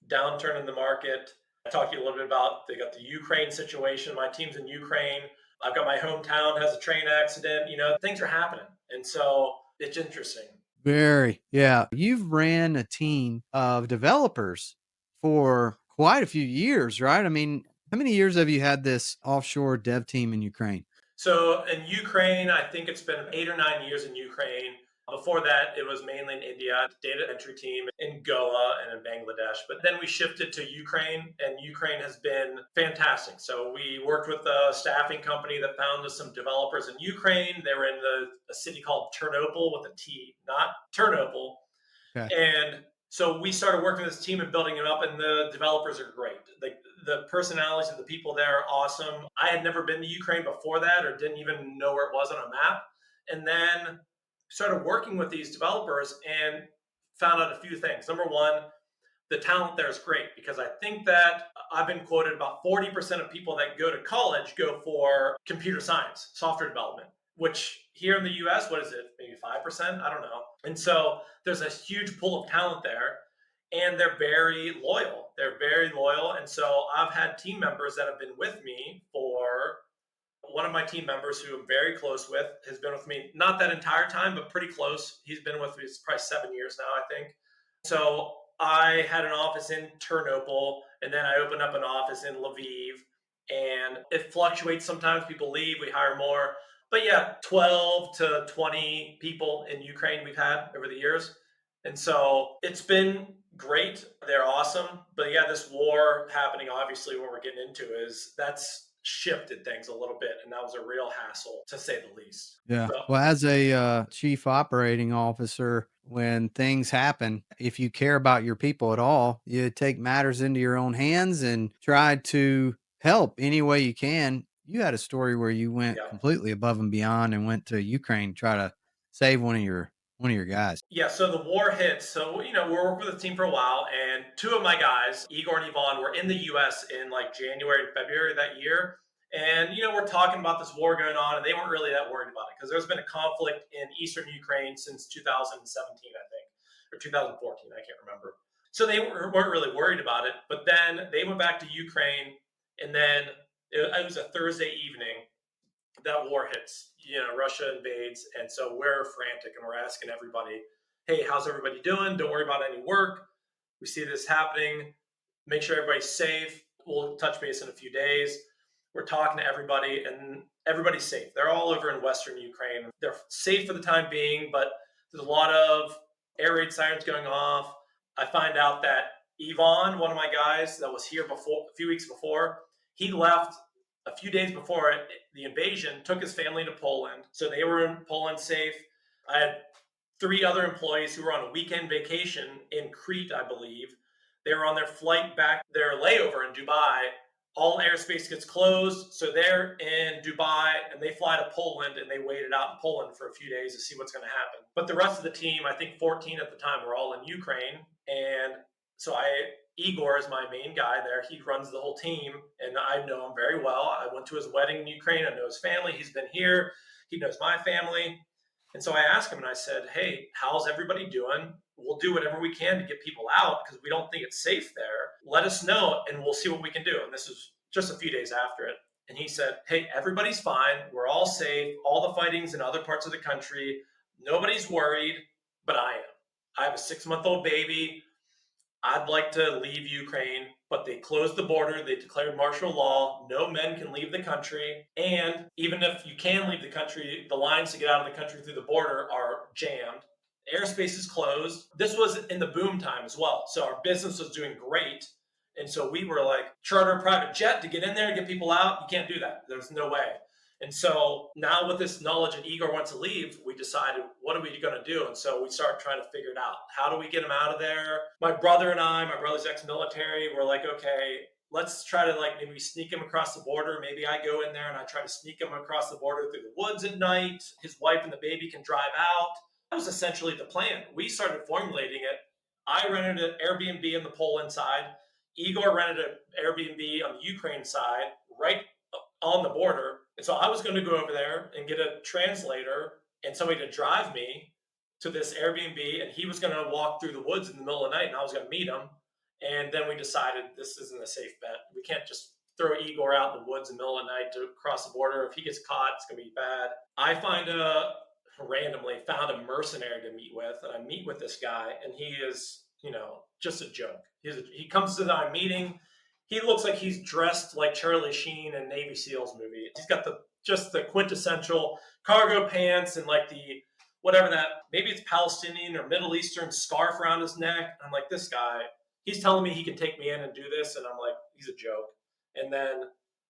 downturn in the market. I talked to you a little bit about they got the Ukraine situation. My team's in Ukraine. I've got my hometown has a train accident. Things are happening. And so it's interesting. Very. Yeah. You've ran a team of developers for quite a few years, right? I mean, how many years have you had this offshore dev team in Ukraine? So in Ukraine, I think it's been 8 or 9 years in Ukraine. Before that, it was mainly in India, data entry team in Goa and in Bangladesh. But then we shifted to Ukraine, and Ukraine has been fantastic. So we worked with a staffing company that found us some developers in Ukraine. They were in a city called Ternopil with a T, not Ternopil. Okay. And so we started working with this team and building it up, and the developers are great. The personalities of the people there are awesome. I had never been to Ukraine before that, or didn't even know where it was on a map. And then started working with these developers and found out a few things. Number one, the talent there is great because I think that I've been quoted about 40% of people that go to college go for computer science, software development, which here in the US, what is it? Maybe 5%? I don't know. And so there's a huge pool of talent there and they're very loyal. They're very loyal. And so I've had team members that have been with me for one of my team members who I'm very close with has been with me, not that entire time, but pretty close. He's been with me probably 7 years now, I think. So I had an office in Ternopil, and then I opened up an office in Lviv, and it fluctuates. Sometimes people leave, we hire more. But yeah, 12 to 20 people in Ukraine we've had over the years. And so it's been great. They're awesome. But yeah, this war happening, obviously, what we're getting into that's shifted things a little bit. And that was a real hassle, to say the least. Yeah. So Well, as a chief operating officer, when things happen, if you care about your people at all, you take matters into your own hands and try to help any way you can. You had a story where you went yeah. completely above and beyond and went to Ukraine to try to save one of your guys. Yeah, so the war hits. So, we're working with the team for a while, and two of my guys, Igor and Yvonne, were in the US in like January and February of that year. And, we're talking about this war going on, and they weren't really that worried about it because there's been a conflict in eastern Ukraine since 2017, I think, or 2014. I can't remember. So they weren't really worried about it. But then they went back to Ukraine, and then it was a Thursday evening that war hits. Russia invades, and so we're frantic and we're asking everybody, "Hey, how's everybody doing? Don't worry about any work. We see this happening. Make sure everybody's safe. We'll touch base in a few days." We're talking to everybody, and everybody's safe. They're all over in Western Ukraine. They're safe for the time being, but there's a lot of air raid sirens going off. I find out that Yvonne, one of my guys that was here before, a few weeks before, he left a few days before the invasion, took his family to Poland. So they were in Poland safe. I had three other employees who were on a weekend vacation in Crete, I believe. They were on their flight back, their layover in Dubai. All airspace gets closed. So they're in Dubai and they fly to Poland and they waited out in Poland for a few days to see what's going to happen. But the rest of the team, I think 14 at the time, were all in Ukraine. And so Igor is my main guy there. He runs the whole team, and I know him very well. I went to his wedding in Ukraine. I know his family. He's been here. He knows my family. And so I asked him and I said, "Hey, how's everybody doing? We'll do whatever we can to get people out because we don't think it's safe there. Let us know and we'll see what we can do." And this was just a few days after it. And he said, "Hey, everybody's fine. We're all safe. All the fighting's in other parts of the country. Nobody's worried, but I am. I have a 6-month-old baby. I'd like to leave Ukraine, but they closed the border. They declared martial law. No men can leave the country. And even if you can leave the country, the lines to get out of the country through the border are jammed. Airspace is closed. This was in the boom time as well. So our business was doing great. And so we were like, charter a private jet to get in there and get people out. You can't do that. There's no way. And so now with this knowledge and Igor wants to leave, we decided, what are we going to do? And so we started trying to figure it out. How do we get him out of there? My brother and I, my brother's ex-military, we're like, okay, let's try to like maybe sneak him across the border. Maybe I go in there and I try to sneak him across the border through the woods at night. His wife and the baby can drive out. That was essentially the plan. We started formulating it. I rented an Airbnb in the Poland side. Igor rented an Airbnb on the Ukraine side, right on the border. And so I was going to go over there and get a translator and somebody to drive me to this Airbnb, and he was going to walk through the woods in the middle of the night, and I was going to meet him. And then we decided this isn't a safe bet. We can't just throw Igor out in the woods in the middle of the night to cross the border. If he gets caught, it's going to be bad. I randomly found a mercenary to meet with, and I meet with this guy, and he is, just a joke. He comes to our meeting. He looks like he's dressed like Charlie Sheen in Navy SEALs movie. He's got the quintessential cargo pants and like the whatever that, maybe it's Palestinian or Middle Eastern scarf around his neck. I'm like, this guy, he's telling me he can take me in and do this. And I'm like, he's a joke. And then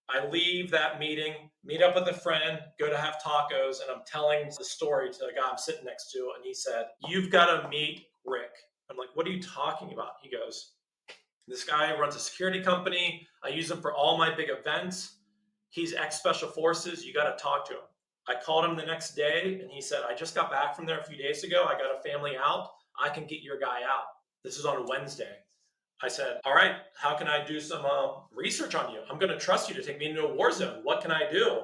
I leave that meeting, meet up with a friend, go to have tacos, and I'm telling the story to the guy I'm sitting next to. And he said, you've got to meet Rick. I'm like, what are you talking about? He goes, this guy runs a security company. I use him for all my big events. He's ex-Special Forces. You got to talk to him. I called him the next day, and he said, I just got back from there a few days ago. I got a family out. I can get your guy out. This is on a Wednesday. I said, all right, how can I do some research on you? I'm going to trust you to take me into a war zone. What can I do?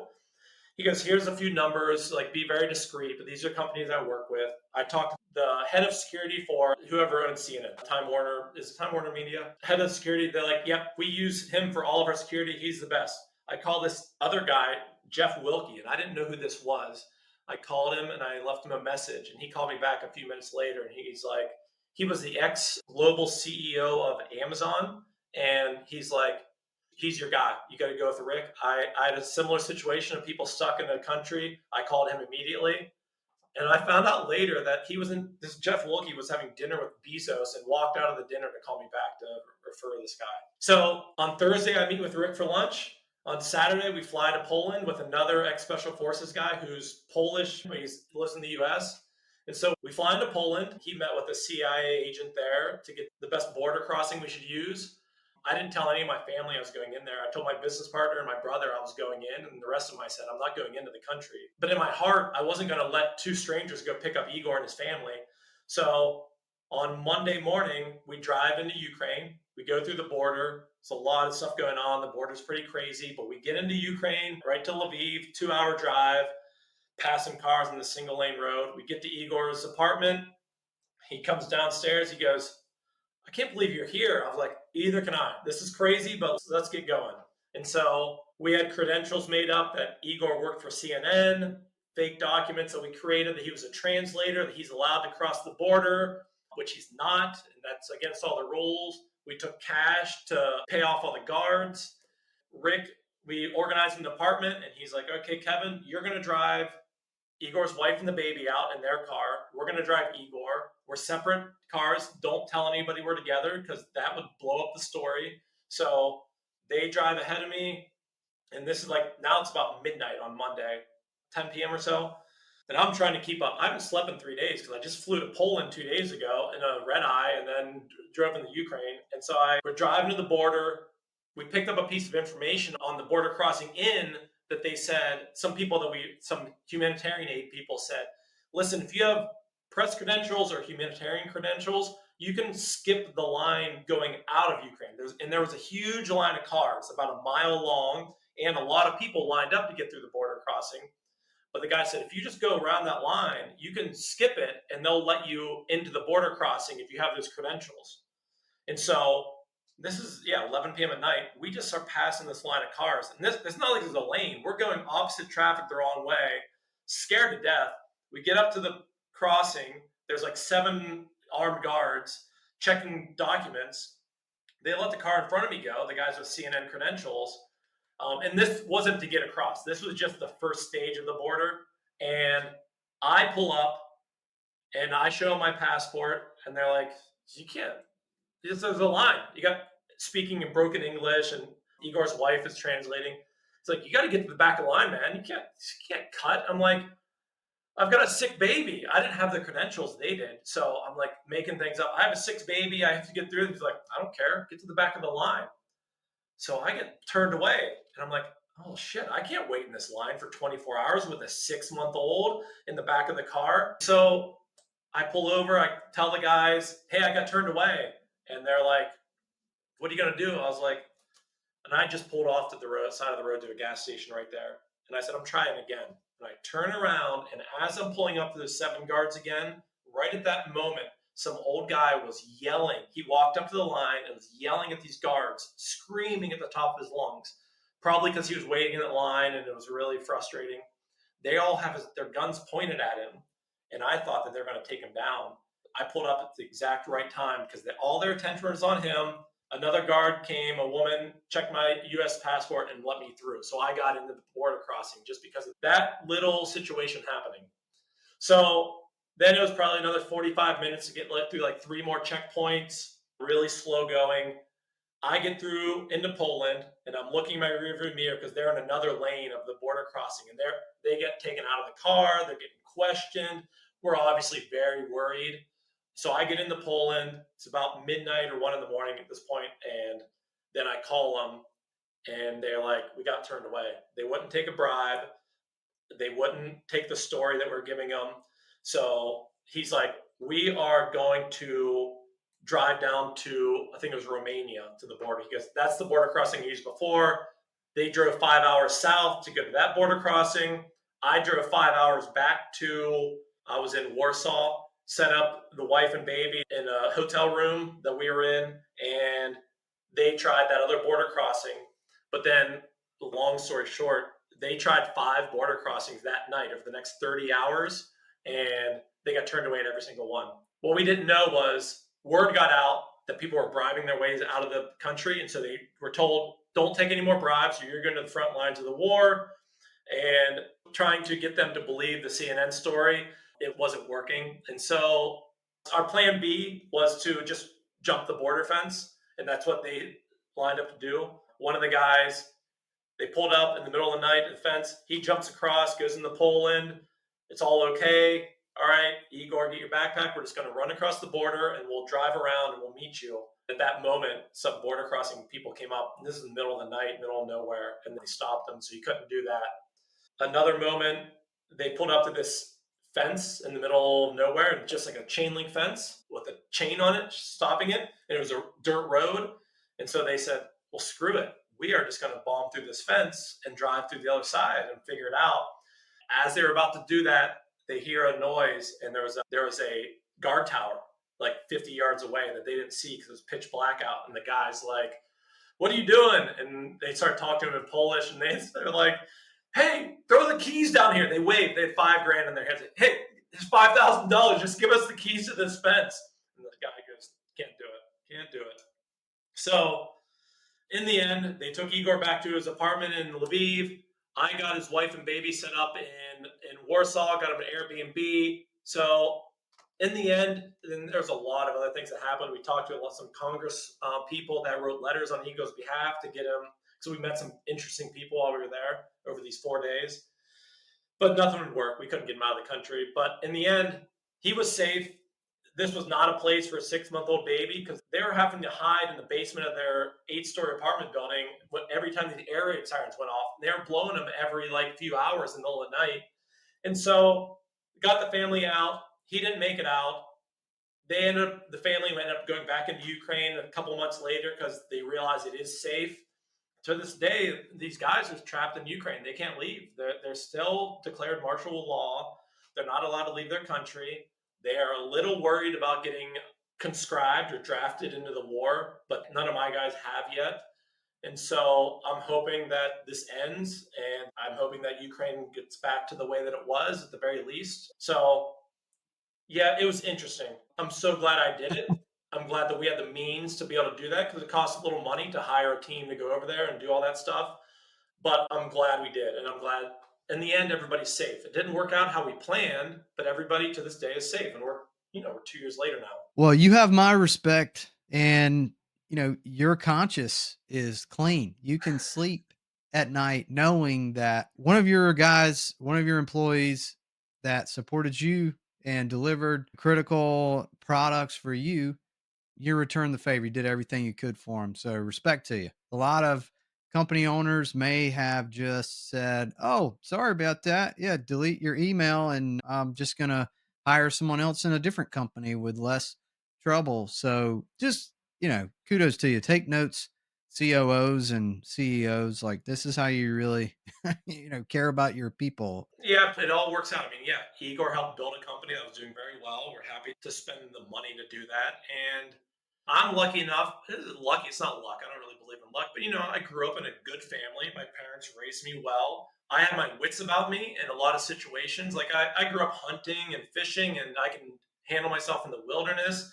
He goes, here's a few numbers, like be very discreet, but these are companies I work with. I talked to the head of security for whoever owns CNN, Time Warner, is it Time Warner Media? Head of security, they're like, yep, we use him for all of our security. He's the best. I call this other guy, Jeff Wilkie, and I didn't know who this was. I called him and I left him a message, and he called me back a few minutes later, and he's like, he was the ex-global CEO of Amazon, and he's like, he's your guy. You got to go with Rick. I had a similar situation of people stuck in a country. I called him immediately. And I found out later that this Jeff Wilkie was having dinner with Bezos and walked out of the dinner to call me back to refer this guy. So on Thursday, I meet with Rick for lunch. On Saturday, we fly to Poland with another ex-Special Forces guy who's Polish, but he lives in the US. And so we fly into Poland. He met with a CIA agent there to get the best border crossing we should use. I didn't tell any of my family I was going in there. I told my business partner and my brother I was going in, and the rest of them I said, I'm not going into the country. But in my heart, I wasn't going to let two strangers go pick up Igor and his family. So on Monday morning, we drive into Ukraine. We go through the border. There's a lot of stuff going on. The border's pretty crazy, but we get into Ukraine, right to Lviv, 2-hour drive, passing cars on the single lane road. We get to Igor's apartment. He comes downstairs. He goes, I can't believe you're here. I was like, either can I. This is crazy, but let's get going. And so we had credentials made up that Igor worked for CNN, fake documents that we created that he was a translator, that he's allowed to cross the border, which he's not, and that's against all the rules. We took cash to pay off all the guards. Rick, we organized an apartment, and he's like, okay, Kevin, you're going to drive Igor's wife and the baby out in their car. We're going to drive Igor. We're separate cars. Don't tell anybody we're together because that would blow up the story. So they drive ahead of me. And this is like, now it's about midnight on Monday, 10 p.m. or so. And I'm trying to keep up. I haven't slept in 3 days because I just flew to Poland 2 days ago in a red eye and then drove into Ukraine. And so we're driving to the border. We picked up a piece of information on the border crossing in that they said, some humanitarian aid people said, listen, if you have press credentials or humanitarian credentials, you can skip the line going out of Ukraine. There was a huge line of cars, about a mile long, and a lot of people lined up to get through the border crossing. But the guy said, if you just go around that line, you can skip it, and they'll let you into the border crossing if you have those credentials. And so this is 11 p.m. at night. We just start passing this line of cars, and it's not like there's a lane. We're going opposite traffic the wrong way, scared to death. We get up to the crossing. There's like 7 armed guards checking documents. They let the car in front of me go, the guys with CNN credentials. And this wasn't to get across. This was just the first stage of the border. And I pull up and I show my passport, and they're like, you can't. There's a line. You got speaking in broken English, and Igor's wife is translating. It's like, you got to get to the back of the line, man. You can't cut. I'm like, I've got a sick baby. I didn't have the credentials they did. So I'm like making things up. I have a sick baby. I have to get through. He's like, I don't care. Get to the back of the line. So I get turned away, and I'm like, oh shit, I can't wait in this line for 24 hours with a 6 month old in the back of the car. So I pull over, I tell the guys, hey, I got turned away. And they're like, what are you going to do? I was like, and I just pulled off to the road, side of the road to a gas station right there. And I said, I'm trying again. And I turn around, and as I'm pulling up to the 7 guards again, right at that moment, some old guy was yelling. He walked up to the line and was yelling at these guards, screaming at the top of his lungs, probably because he was waiting in that line and it was really frustrating. They all have their guns pointed at him, and I thought that they're going to take him down. I pulled up at the exact right time because all their attention was on him. Another guard came, a woman checked my US passport and let me through. So I got into the border crossing just because of that little situation happening. So then it was probably another 45 minutes to get through like 3 more checkpoints, really slow going. I get through into Poland, and I'm looking in my rearview mirror because they're in another lane of the border crossing, and they get taken out of the car. They're getting questioned. We're obviously very worried. So I get into Poland. It's about midnight or 1 in the morning at this point, and then I call them, and they're like, "We got turned away." They wouldn't take a bribe. They wouldn't take the story that we're giving them. So he's like, we are going to drive down to, I think it was Romania, to the border. He goes, that's the border crossing he used before. They drove 5 hours south to go to that border crossing. I drove 5 hours back to, I was in Warsaw, set up the wife and baby in a hotel room that we were in, and they tried that other border crossing. But then, long story short, they tried 5 border crossings that night over the next 30 hours, and they got turned away at every single one. What we didn't know was word got out that people were bribing their ways out of the country. And so they were told, don't take any more bribes, or you're going to the front lines of the war. And trying to get them to believe the CNN story, it wasn't working. And so our plan B was to just jump the border fence. And that's what they lined up to do. One of the guys, they pulled up in the middle of the night at the fence. He jumps across, goes into Poland. It's all okay. All right, Igor, get your backpack. We're just going to run across the border, and we'll drive around and we'll meet you. At that moment, some border crossing people came up. And this is the middle of the night, middle of nowhere, and they stopped them, so you couldn't do that. Another moment, they pulled up to this fence in the middle of nowhere, and just like a chain link fence with a chain on it, stopping it. And it was a dirt road. And so they said, well, screw it. We are just going to bomb through this fence and drive through the other side and figure it out. As they were about to do that, they hear a noise, and there was a guard tower like 50 yards away that they didn't see because it was pitch black out. And the guy's like, what are you doing? And they start talking to him in Polish, and they're like, hey, throw the keys down here. They waved. They had $5,000 in their hands. Hey, it's $5,000. Just give us the keys to this fence. And the guy goes, can't do it. Can't do it. So in the end, they took Igor back to his apartment in Lviv. I got his wife and baby set up in Warsaw, got him an Airbnb. So in the end, then there's a lot of other things that happened. We talked to some Congress people that wrote letters on Igor's behalf to get him. So we met some interesting people while we were there over these 4 days. But nothing would work. We couldn't get him out of the country. But in the end, he was safe. This was not a place for a 6 month old baby because they were having to hide in the basement of their 8 story apartment building every time the air raid sirens went off. They were blowing them every few hours in the middle of the night. And so got the family out. He didn't make it out. The family ended up going back into Ukraine a couple months later because they realized it is safe. To this day, these guys are trapped in Ukraine. They can't leave. They're still declared martial law. They're not allowed to leave their country. They are a little worried about getting conscribed or drafted into the war, but none of my guys have yet. And so I'm hoping that this ends, and I'm hoping that Ukraine gets back to the way that it was at the very least. So, yeah, it was interesting. I'm so glad I did it. I'm glad that we had the means to be able to do that because it costs a little money to hire a team to go over there and do all that stuff. But I'm glad we did, and I'm glad in the end everybody's safe. It didn't work out how we planned, but everybody to this day is safe, and we're 2 years later now. Well, you have my respect, and your conscience is clean. You can sleep at night knowing that one of your guys, one of your employees that supported you and delivered critical products for you you returned the favor. You did everything you could for them. So respect to you. A lot of company owners may have just said, "Oh, sorry about that. Yeah, delete your email, and I'm just gonna hire someone else in a different company with less trouble." So just kudos to you. Take notes, COOs and CEOs. Like this is how you really, care about your people. Yeah, it all works out. I mean, yeah, Igor helped build a company that was doing very well. We're happy to spend the money to do that. And I'm lucky enough. Lucky, it's not luck. I don't really believe in luck, but I grew up in a good family. My parents raised me well. I have my wits about me in a lot of situations. Like I grew up hunting and fishing, and I can handle myself in the wilderness.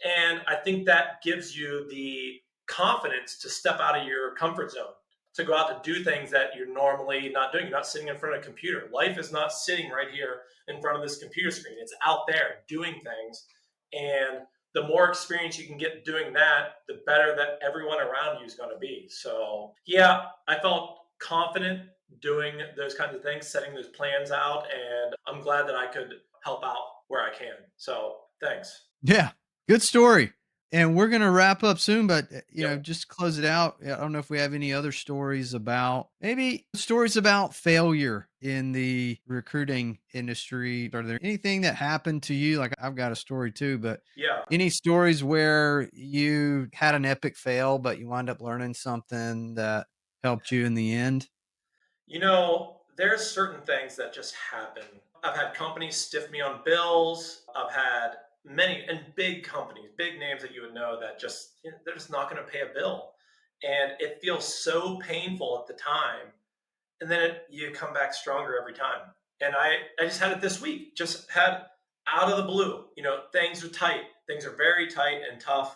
And I think that gives you the confidence to step out of your comfort zone, to go out to do things that you're normally not doing. You're not sitting in front of a computer. Life is not sitting right here in front of this computer screen. It's out there doing things. And the more experience you can get doing that, the better that everyone around you is going to be. So, yeah, I felt confident doing those kinds of things, setting those plans out. And I'm glad that I could help out where I can. So, thanks. Yeah, good story. And we're gonna wrap up soon, but Yep. just to close it out. I don't know if we have any other stories about maybe stories about failure in the recruiting industry. Are there anything that happened to you? Like I've got a story too, but Yeah. any stories where you had an epic fail, but you wound up learning something that helped you in the end? There's certain things that just happen. I've had companies stiff me on bills. I've had many and big companies, big names that you would know that just they're just not going to pay a bill, and it feels so painful at the time. And then you come back stronger every time. And I just had it this week. Just had out of the blue. Things are tight. Things are very tight and tough.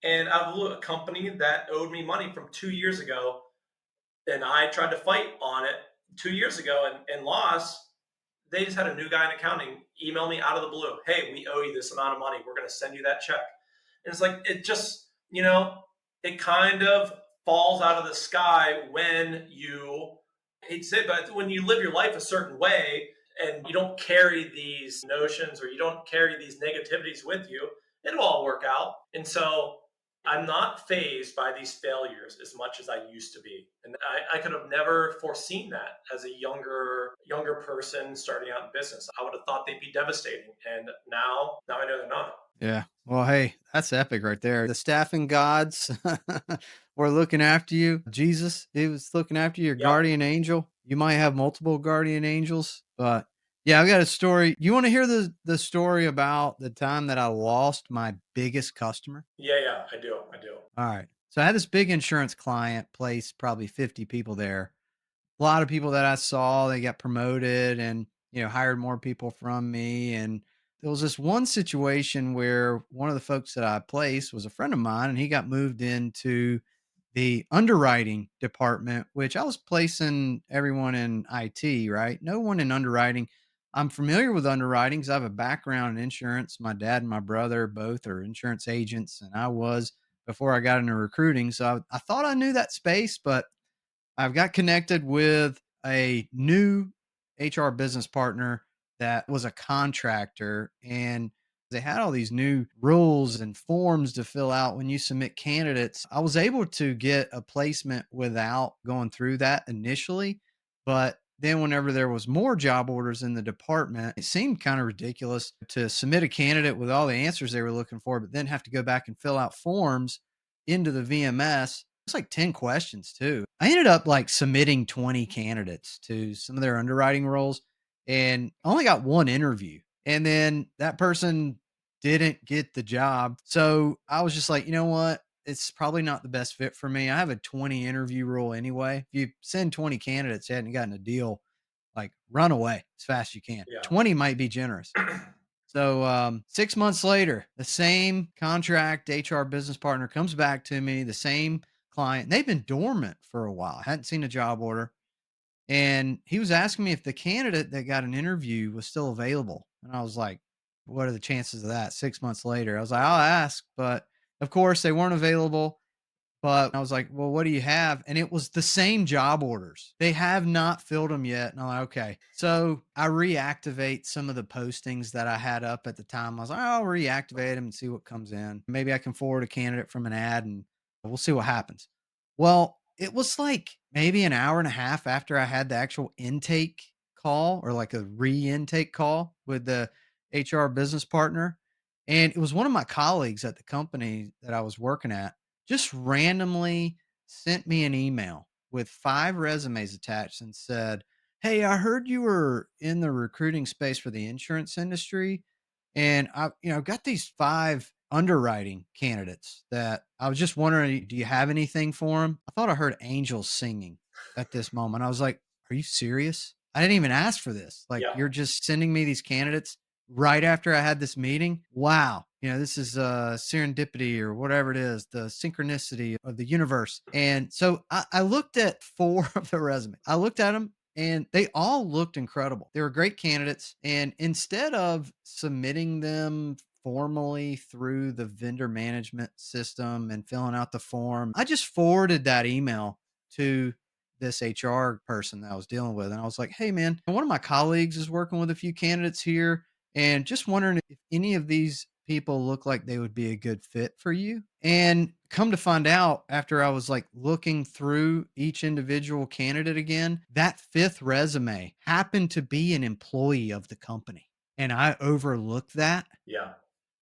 And out of the blue, a company that owed me money from 2 years ago, and I tried to fight on it 2 years ago and lost. They just had a new guy in accounting email me out of the blue. Hey, we owe you this amount of money. We're going to send you that check. And it's like, it just, it kind of falls out of the sky when you, I hate to say it, but when you live your life a certain way and you don't carry these notions or you don't carry these negativities with you, it'll all work out. And so I'm not phased by these failures as much as I used to be. And I could have never foreseen that as a younger person starting out in business. I would have thought they'd be devastating. And now I know they're not. Yeah. Well, hey, that's epic right there. The staffing gods were looking after you. Jesus, he was looking after you, your Yep. guardian angel. You might have multiple guardian angels, but yeah, I've got a story. You want to hear the story about the time that I lost my biggest customer? Yeah, yeah, I do. I do. All right. So I had this big insurance client, place probably 50 people there. A lot of people that I saw, they got promoted and, hired more people from me. And there was this one situation where one of the folks that I placed was a friend of mine and he got moved into the underwriting department, which I was placing everyone in IT, right? No one in underwriting. I'm familiar with underwriting because I have a background in insurance. My dad and my brother both are insurance agents, and I was before I got into recruiting. So I thought I knew that space, but I've got connected with a new HR business partner that was a contractor, and they had all these new rules and forms to fill out when you submit candidates. I was able to get a placement without going through that initially, but then whenever there was more job orders in the department, it seemed kind of ridiculous to submit a candidate with all the answers they were looking for, but then have to go back and fill out forms into the VMS. It's like 10 questions too. I ended up like submitting 20 candidates to some of their underwriting roles and I only got one interview. And then that person didn't get the job. So I was just like, you know what? It's probably not the best fit for me. I have a 20 interview rule anyway. If you send 20 candidates, you hadn't gotten a deal, like run away as fast as you can. Yeah. 20 might be generous. So 6 months later, the same contract HR business partner comes back to me, the same client. They've been dormant for a while. Hadn't seen a job order. And he was asking me if the candidate that got an interview was still available. And I was like, what are the chances of that? 6 months later, I was like, I'll ask. But of course, they weren't available. But I was like, "Well, what do you have?" And it was the same job orders. They have not filled them yet. And I'm like, "Okay." So I reactivate some of the postings that I had up at the time. I was like, "I'll reactivate them and see what comes in. Maybe I can forward a candidate from an ad and we'll see what happens." Well, it was like maybe an hour and a half after I had the actual intake call, or like a re-intake call with the HR business partner. And it was one of my colleagues at the company that I was working at just randomly sent me an email with 5 resumes attached and said, "Hey, I heard you were in the recruiting space for the insurance industry, and got these 5 underwriting candidates that I was just wondering, do you have anything for them?" I thought I heard angels singing at this moment. I was like, "Are you serious? I didn't even ask for this. Like, Yeah. you're just sending me these candidates right after I had this meeting? Wow. This is serendipity or whatever it is, the synchronicity of the universe." And so I looked at 4 of the resumes. I looked at them and they all looked incredible. They were great candidates. And instead of submitting them formally through the vendor management system and filling out the form, I just forwarded that email to this HR person that I was dealing with. And I was like, "Hey, man, one of my colleagues is working with a few candidates here and just wondering if any of these people look like they would be a good fit for you." And come to find out, after I was like looking through each individual candidate again, that fifth resume happened to be an employee of the company. And I overlooked that. Yeah.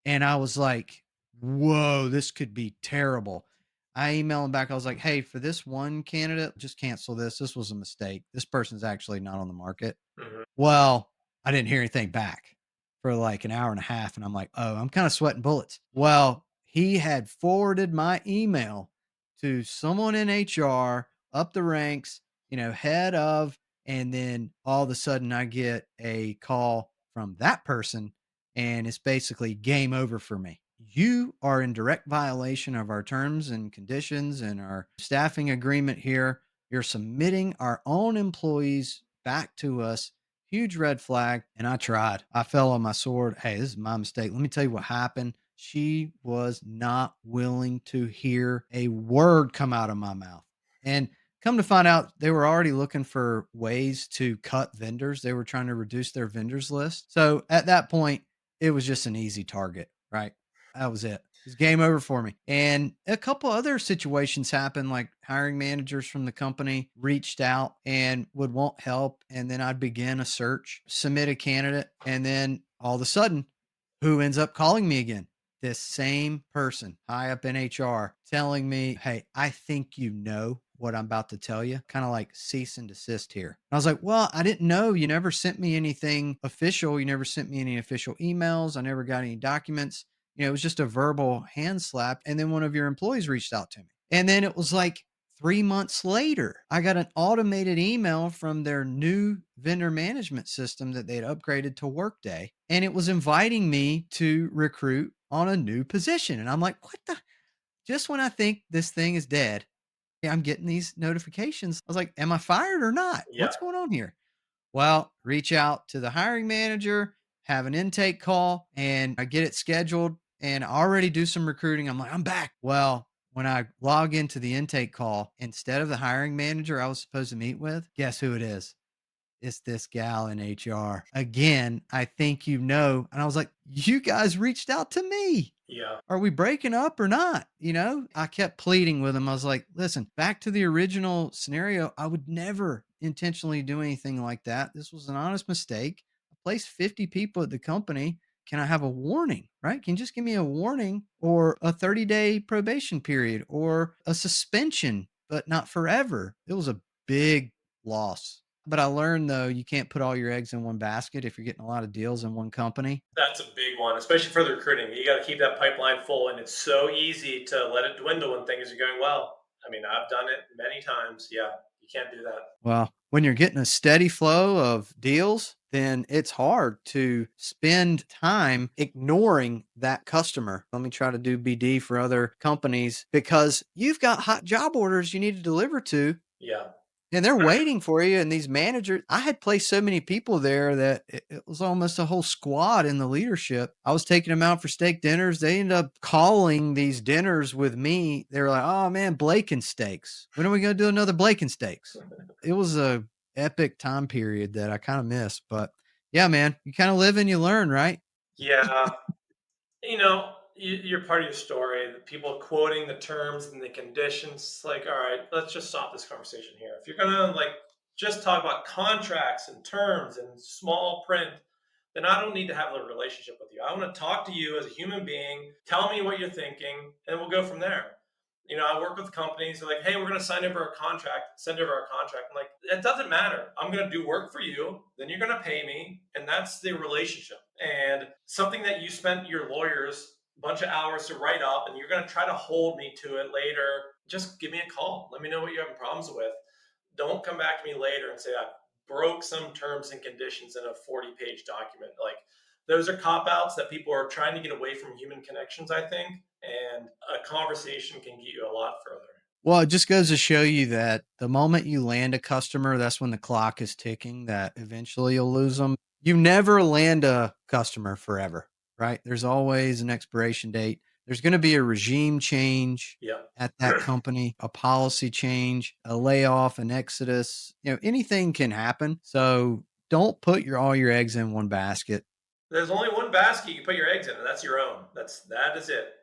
And I was like, "Whoa, this could be terrible." I emailed him back. I was like, "Hey, for this one candidate, just cancel this. This was a mistake. This person's actually not on the market." Mhm. Well, I didn't hear anything back for like an hour and a half, and I'm like, "Oh, I'm kinda sweating bullets." Well, he had forwarded my email to someone in HR up the ranks, head of, and then all of a sudden I get a call from that person, and it's basically game over for me. "You are in direct violation of our terms and conditions and our staffing agreement here. You're submitting our own employees back to us." Huge red flag. And I tried. I fell on my sword. "Hey, this is my mistake. Let me tell you what happened." She was not willing to hear a word come out of my mouth. And come to find out, they were already looking for ways to cut vendors. They were trying to reduce their vendors list. So at that point, it was just an easy target, right? That was it. It was game over for me. And a couple other situations happened, like hiring managers from the company reached out and would want help. And then I'd begin a search, submit a candidate, and then all of a sudden, who ends up calling me again? This same person high up in HR telling me, "Hey, I think you know what I'm about to tell you." Kind of like cease and desist here. And I was like, "Well, I didn't know. You never sent me anything official. You never sent me any official emails. I never got any documents. It was just a verbal hand slap. And then one of your employees reached out to me." And then it was like 3 months later, I got an automated email from their new vendor management system that they'd upgraded to Workday. And it was inviting me to recruit on a new position. And I'm like, "What the?" Just when I think this thing is dead, I'm getting these notifications. I was like, "Am I fired or not? Yeah. What's going on here?" Well, reach out to the hiring manager, have an intake call, and I get it scheduled and I already do some recruiting. I'm like, "I'm back." Well, when I log into the intake call, instead of the hiring manager I was supposed to meet with, guess who it is? It's this gal in HR. Again, "I think you know." And I was like, "You guys reached out to me. Yeah. Are we breaking up or not?" I kept pleading with him. I was like, "Listen, back to the original scenario. I would never intentionally do anything like that. This was an honest mistake. I placed 50 people at the company. Can I have a warning, right? Can you just give me a warning or a 30-day probation period or a suspension, but not forever?" It was a big loss. But I learned, though, you can't put all your eggs in one basket if you're getting a lot of deals in one company. That's a big one, especially for the recruiting. You got to keep that pipeline full, and it's so easy to let it dwindle when things are going well. I mean, I've done it many times. Yeah, you can't do that. Well, when you're getting a steady flow of deals, then it's hard to spend time ignoring that customer. Let me try to do BD for other companies because you've got hot job orders you need to deliver to. Yeah. And they're waiting for you, and these managers I had placed so many people there that it was almost a whole squad in the leadership. I was taking them out for steak dinners. They ended up calling these dinners with me. They were like, "Oh, man, Blake and steaks. When are we gonna do another Blake and steaks?" It was a epic time period that I kinda miss, but yeah, man, you kinda live and you learn, right? Yeah. You're part of your story. The people quoting the terms and the conditions. Like, all right, let's just stop this conversation here. If you're gonna like just talk about contracts and terms and small print, then I don't need to have a relationship with you. I want to talk to you as a human being. Tell me what you're thinking, and we'll go from there. I work with companies. They're like, "Hey, we're going to sign over a contract. Send over our contract." I'm like, "It doesn't matter. I'm going to do work for you. Then you're going to pay me, and that's the relationship." And something that you spent your lawyers a bunch of hours to write up, and you're going to try to hold me to it later. Just give me a call. Let me know what you're having problems with. Don't come back to me later and say I broke some terms and conditions in a 40-page document. Like, those are cop outs that people are trying to get away from human connections, I think. And a conversation can get you a lot further. Well, it just goes to show you that the moment you land a customer, that's when the clock is ticking, that eventually you'll lose them. You never land a customer forever, right? There's always an expiration date. There's going to be a regime change Yeah. at that company, a policy change, a layoff, an exodus. Anything can happen. So don't put all your eggs in one basket. There's only one basket you can put your eggs in, and that's your own. That is it.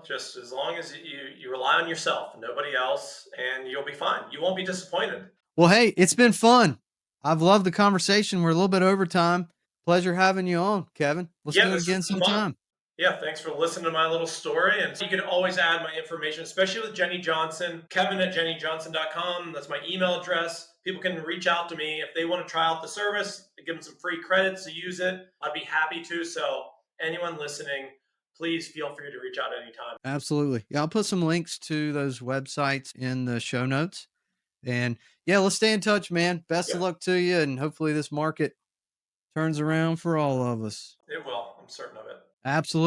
Just as long as you rely on yourself, nobody else, and you'll be fine. You won't be disappointed. Well, hey, it's been fun. I've loved the conversation. We're a little bit over time. Pleasure having you on, Kevin. Let's Yeah, do it this again has been fun. sometime. Yeah, thanks for listening to my little story. And you can always add my information, especially with Jennie Johnson, Kevin at JennieJohnson.com. That's my email address. People can reach out to me if they want to try out the service, give them some free credits to use it. I'd be happy to. So, anyone listening, please feel free to reach out anytime. Absolutely. Yeah, I'll put some links to those websites in the show notes. And yeah, let's stay in touch, man. Best of Yeah, luck to you. And hopefully this market turns around for all of us. it will. I'm certain of it. Absolutely.